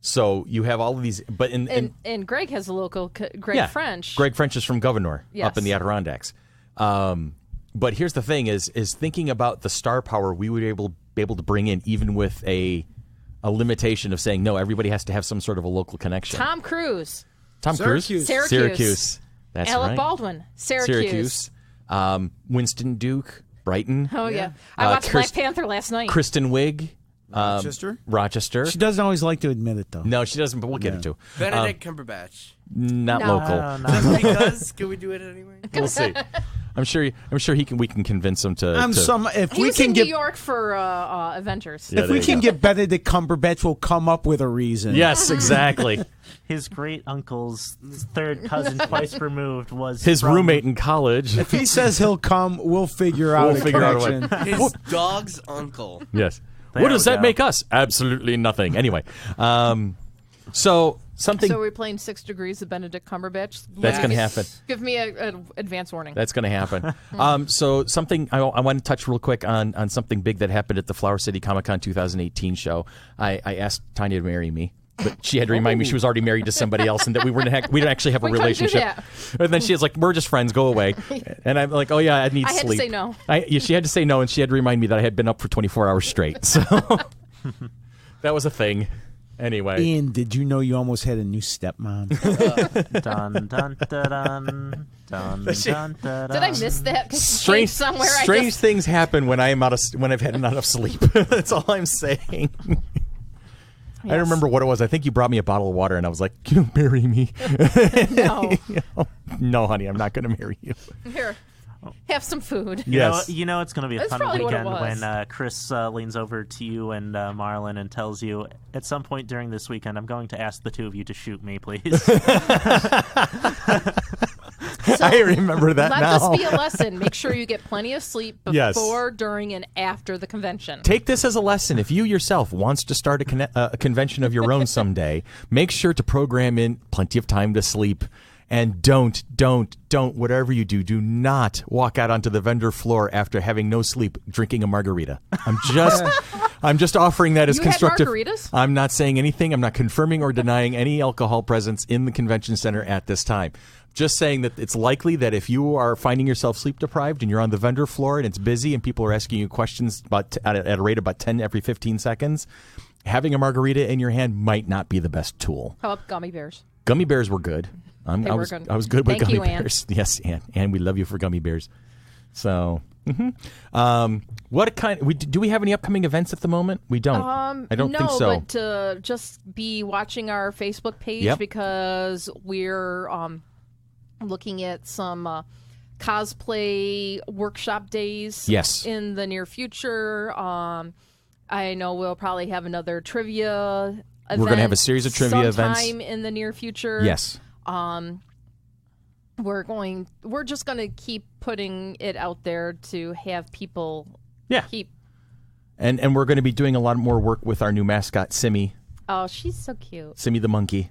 So you have all of these, but And Greg has a local, Greg French. Greg French is from Governor Yes. up in the Adirondacks. But here's the thing: is thinking about the star power we would be able to bring in, even with a limitation of saying no, everybody has to have some sort of a local connection. Tom Cruise. Tom Cruise, Syracuse. That's Alec right. Baldwin. Syracuse. Winston Duke, Brighton. Oh yeah. I watched Black Panther last night. Kristen Wiig. Rochester. She doesn't always like to admit it, though. No, she doesn't, but we'll get into it. Benedict Cumberbatch. Not No. local. Just because? Can we do it anyway? We'll see. I'm sure we can convince him to. If he we was can in get New York for Avengers. Yeah, if we can get Benedict Cumberbatch, we'll come up with a reason. Yes, exactly. His great uncle's third cousin, twice removed, was His from- roommate in college. If he says he'll come, we'll figure out a connection. His dog's uncle. Yes. There What does we that go. make us? Absolutely nothing. Anyway, so something So we're playing 6 Degrees of Benedict Cumberbatch. that's going to happen. Give me an advance warning. That's going to happen. So something I want to touch real quick on something big that happened at the Flower City Comic Con 2018 show. I asked Tanya to marry me, but she had to remind me she was already married to somebody else and that we didn't actually have a We couldn't do relationship. that. And then she was like, "We're just friends. Go away." And I'm like, "Oh yeah, I need I had to sleep." say no. She had to say no, and she had to remind me that I had been up for 24 hours straight. So that was a thing. Anyway, Ian, did you know you almost had a new stepmom? Dun, dun, dun, dun, dun, dun, dun, Did I miss that? 'Cause she strange came somewhere. strange things happen when I've had not enough sleep. That's all I'm saying. I don't remember what it was. I think you brought me a bottle of water, and I was like, "Can you marry me?" No. No, honey, I'm not going to marry you. Here, have some food. Yes. You know it's going to be a That's fun probably what it weekend was. when Chris leans over to you and Marlon and tells you, at some point during this weekend, I'm going to ask the two of you to shoot me, please. I remember that Let now. this be a lesson. Make sure you get plenty of sleep Yes. before, during, and after the convention. Take this as a lesson. If you yourself wants to start a convention of your own someday, make sure to program in plenty of time to sleep. And don't, whatever you do not walk out onto the vendor floor after having no sleep drinking a margarita. I'm just offering that as You had constructive. margaritas? I'm not saying anything. I'm not confirming or denying any alcohol presence in the convention center at this time. Just saying that it's likely that if you are finding yourself sleep deprived and you're on the vendor floor and it's busy and people are asking you questions at a rate of about 10 every 15 seconds, having a margarita in your hand might not be the best tool. How about gummy bears? Gummy bears were good. I was good with Thank gummy you, Ann. bears. Yes, Ann, we love you for gummy bears. So, what kind? Do we have any upcoming events at the moment? We don't. I don't think so. No, but just be watching our Facebook page because we're looking at some cosplay workshop days. Yes. In the near future. I know we'll probably have another trivia event. We're going to have a series of trivia events sometime in the near future. Yes. We're just going to keep putting it out there to have people keep. And we're going to be doing a lot more work with our new mascot, Simi. Oh, she's so cute. Simi the monkey,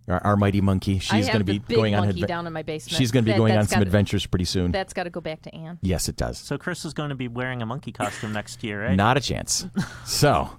our mighty monkey. She's going to be going on. Monkey down in my basement. She's going to be going on some adventures pretty soon. That's got to go back to Anne. Yes, it does. So Chris is going to be wearing a monkey costume next year, right? Not a chance. So,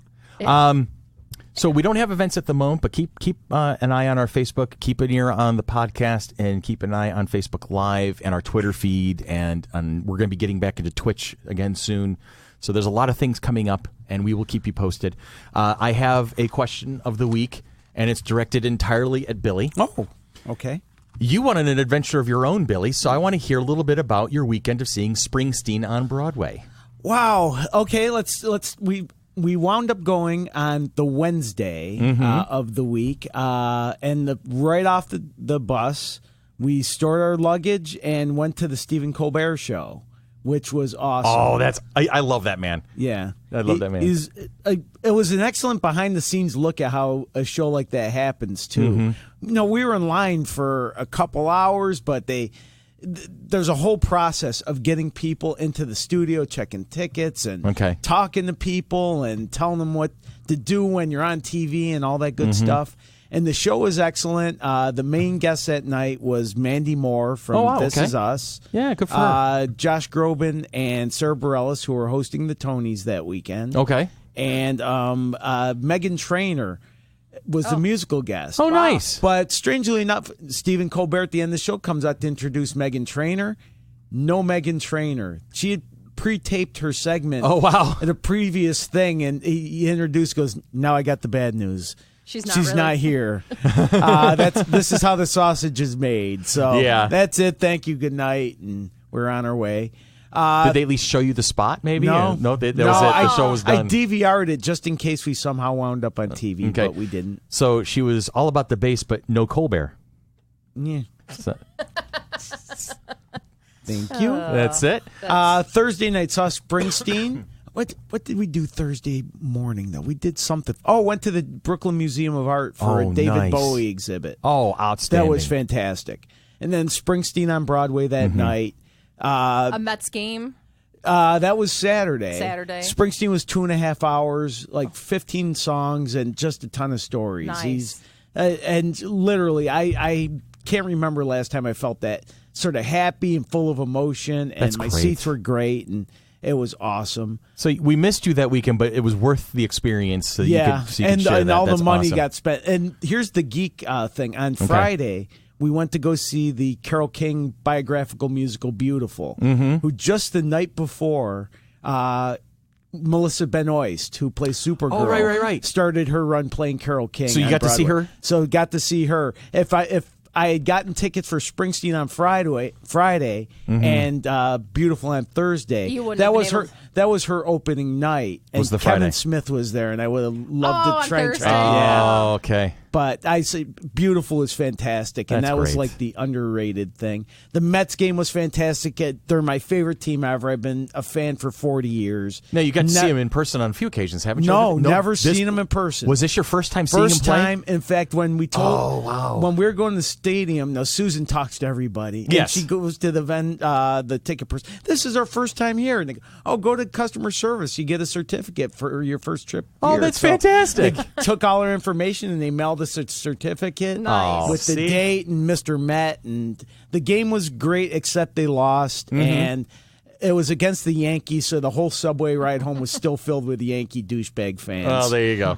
so we don't have events at the moment, but keep an eye on our Facebook, keep an ear on the podcast, and keep an eye on Facebook Live and our Twitter feed. And we're going to be getting back into Twitch again soon. So there's a lot of things coming up, and we will keep you posted. I have a question of the week, and it's directed entirely at Billy. Oh, okay. You went on an adventure of your own, Billy, so I want to hear a little bit about your weekend of seeing Springsteen on Broadway. Wow. Okay, we wound up going on the Wednesday of the week, and right off the bus, we stored our luggage and went to the Stephen Colbert show, which was awesome. Oh, I love that man. Yeah. I love that man. It was an excellent behind-the-scenes look at how a show like that happens, too. We were in line for a couple hours, but there's a whole process of getting people into the studio, checking tickets, and talking to people and telling them what to do when you're on TV and all that good stuff. And the show was excellent. The main guest that night was Mandy Moore from This Is Us. Yeah, good for her. Josh Groban and Sarah Bareilles, who were hosting the Tonys that weekend. Okay. And Meghan Trainor was the musical guest. Oh, nice. But strangely enough, Stephen Colbert at the end of the show comes out to introduce Meghan Trainor. No Meghan Trainor. She had pre-taped her segment at a previous thing, and he introduced, goes, now I got the bad news. She's not here. This is how the sausage is made. So that's it. Thank you. Good night. And we're on our way. Did they at least show you the spot, maybe? No. That was it. The show was done. I DVR'd it just in case we somehow wound up on TV, but we didn't. So she was all about the bass, but no Colbert. Yeah. So. Thank you. That's it. Thursday night saw Springsteen. What did we do Thursday morning, though? We did something. Went to the Brooklyn Museum of Art for a David Bowie exhibit. Oh, outstanding. That was fantastic. And then Springsteen on Broadway that night. A Mets game. That was Saturday. Springsteen was 2.5 hours, like 15 songs, and just a ton of stories. Nice. And literally, I can't remember last time I felt that sort of happy and full of emotion. And That's my great. seats were great, and it was awesome. So we missed you that weekend, but it was worth the experience. So you could share that. And all That's the money awesome. got spent. And here's the geek thing. On Friday, we went to go see the Carole King biographical musical Beautiful, who just the night before, Melissa Benoist, who plays Supergirl, right. started her run playing Carole King. So you got to see her? So got to see her. If I had gotten tickets for Springsteen on Friday, and Beautiful on Thursday, that was her opening night. And was the Kevin Friday. Smith was there, and I would have loved to try. Oh, okay. But I say Beautiful is fantastic, and that was great. like the underrated thing. The Mets game was fantastic. They're my favorite team ever. I've been a fan for 40 years. Now, you got to see him in person on a few occasions, haven't you? No, never seen him in person. Was this your first time seeing him play? First time. In fact, when we when we were going to the stadium, now Susan talks to everybody. Yes. And she goes to the ticket person. This is our first time here. And they go, go to customer service. You get a certificate for your first trip here. That's fantastic. They took all our information and they mailed us a certificate with the date and Mr. Met. And the game was great, except they lost. And it was against the Yankees, so the whole subway ride home was still filled with Yankee douchebag fans. Oh, there you go.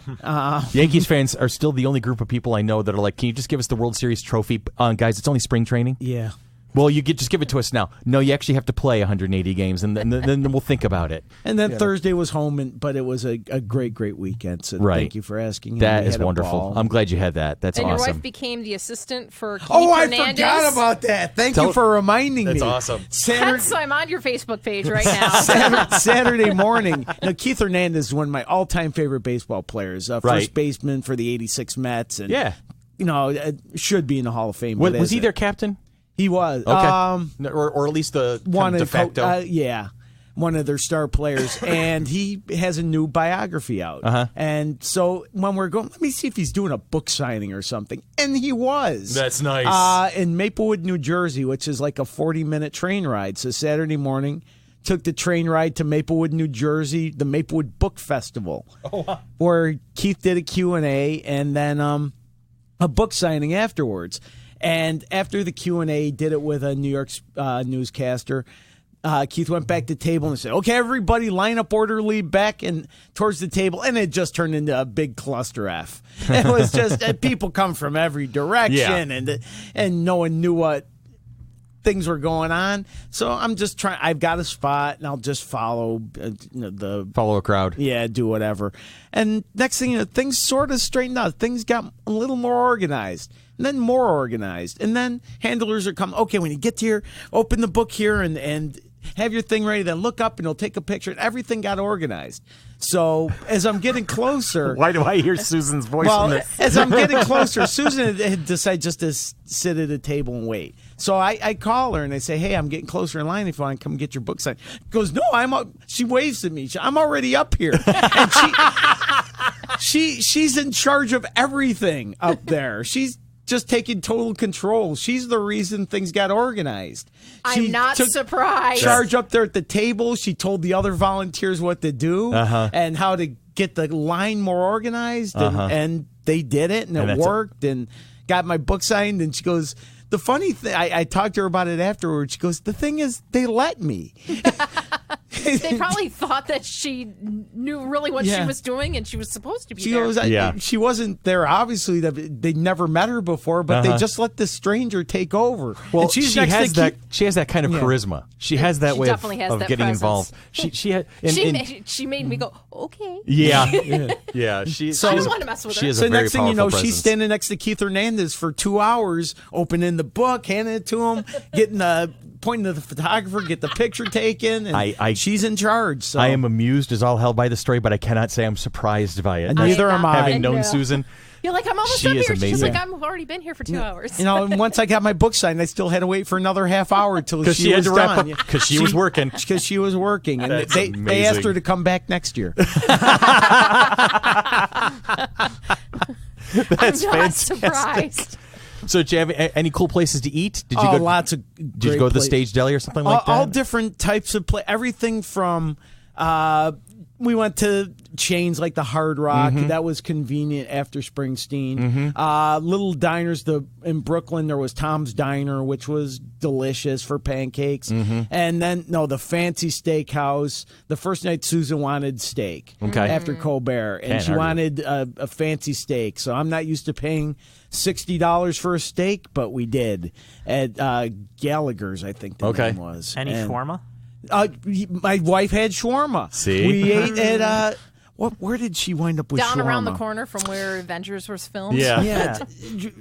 Yankees fans are still the only group of people I know that are like, can you just give us the World Series trophy? Guys, it's only spring training. Yeah. Well, just give it to us now. No, you actually have to play 180 games, and then we'll think about it. And then Thursday was home, but it was a great weekend. So thank you for asking. That is wonderful. I'm glad you had that. That's awesome. And your wife became the assistant for Keith Hernandez. I forgot about that. Thank you for reminding me. That's awesome. That's why I'm on your Facebook page right now. Saturday morning. Now, Keith Hernandez is one of my all-time favorite baseball players. First baseman for the '86 Mets, and should be in the Hall of Fame. Was he their captain? He was. Okay. Or at least the de facto. One of their star players. And he has a new biography out. And so when we're going, let me see if he's doing a book signing or something. And he was. That's nice. In Maplewood, New Jersey, which is like a 40-minute train ride. So Saturday morning, took the train ride to Maplewood, New Jersey, the Maplewood Book Festival, where Keith did a Q&A and then a book signing afterwards. And after the Q&A, did it with a New York newscaster. Keith went back to the table and said, okay, everybody line up orderly back and towards the table. And it just turned into a big cluster F. It was just people come from every direction and no one knew what things were going on. So I'm just trying. I've got a spot and I'll just follow follow a crowd. Yeah, do whatever. And next thing you know, things sort of straightened out. Things got a little more organized. And then more organized. And then handlers are coming, okay, when you get to here, open the book here and have your thing ready, then look up and he'll take a picture. And everything got organized. So as I'm getting closer... Why do I hear Susan's voice in this? As I'm getting closer, Susan had decided just to sit at a table and wait. So I call her and I say, hey, I'm getting closer in line if you want to come get your book signed. She goes, no, she waves at me. I'm already up here. And she's in charge of everything up there. She's just taking total control. She's the reason things got organized. I'm not surprised. Charge up there at the table. She told the other volunteers what to do and how to get the line more organized. And they did it, and it worked, and got my book signed. And she goes, the funny thing, I talked to her about it afterwards. She goes, the thing is, they let me. They probably thought that she knew really what she was doing, and she was supposed to be there. She wasn't there. Obviously, they never met her before, but they just let this stranger take over. Well, and she has that kind of charisma. She has that way of getting presence. involved. She made me go, okay. Yeah. I don't want to mess with her. So next thing you know, she's standing next to Keith Hernandez for 2 hours, opening the book, handing it to him, pointing to the photographer, get the picture taken, and she's in charge. So. I am amused as all hell by the story, but I cannot say I'm surprised by it. And neither am I. Having known Susan. You're like, I'm almost she up is here. amazing. She's like, I've already been here for 2 hours. And once I got my book signed, I still had to wait for another half hour till she was done. Because she was working. Because she was working. And they asked her to come back next year. That's I'm not surprised. So, do you have any cool places to eat? Did you go? Lots of. Did you go to the Stage Deli or something like that? All different types of everything from. We went to chains like the Hard Rock. That was convenient after Springsteen. Little diners. In Brooklyn, there was Tom's Diner, which was delicious for pancakes. And then, the Fancy Steakhouse. The first night, Susan wanted steak after Colbert. And she wanted a fancy steak. So I'm not used to paying $60 for a steak, but we did. At Gallagher's, I think the name was. Any shawarma? My wife had shawarma. See? We ate at where did she wind up with down shawarma? Around the corner from where Avengers was filmed. Yeah.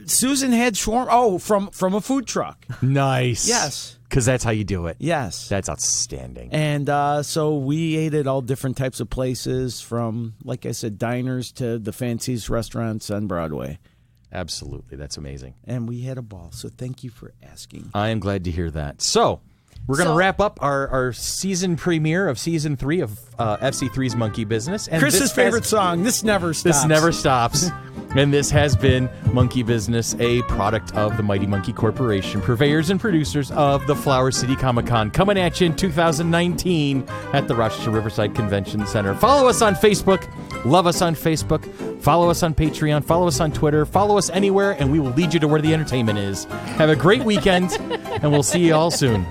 Susan had shawarma. Oh, from a food truck. Nice. Yes. Because that's how you do it. Yes. That's outstanding. And so we ate at all different types of places, from, like I said, diners to the fanciest restaurants on Broadway. Absolutely. That's amazing. And we had a ball. So thank you for asking. I am glad to hear that. So we're going to wrap up our season premiere of Season 3 of FC3's Monkey Business. And Chris's favorite song, This Never Stops. This Never Stops. And this has been Monkey Business, a product of the Mighty Monkey Corporation, purveyors and producers of the Flower City Comic Con, coming at you in 2019 at the Rochester Riverside Convention Center. Follow us on Facebook. Love us on Facebook. Follow us on Patreon. Follow us on Twitter. Follow us anywhere, and we will lead you to where the entertainment is. Have a great weekend, and we'll see you all soon.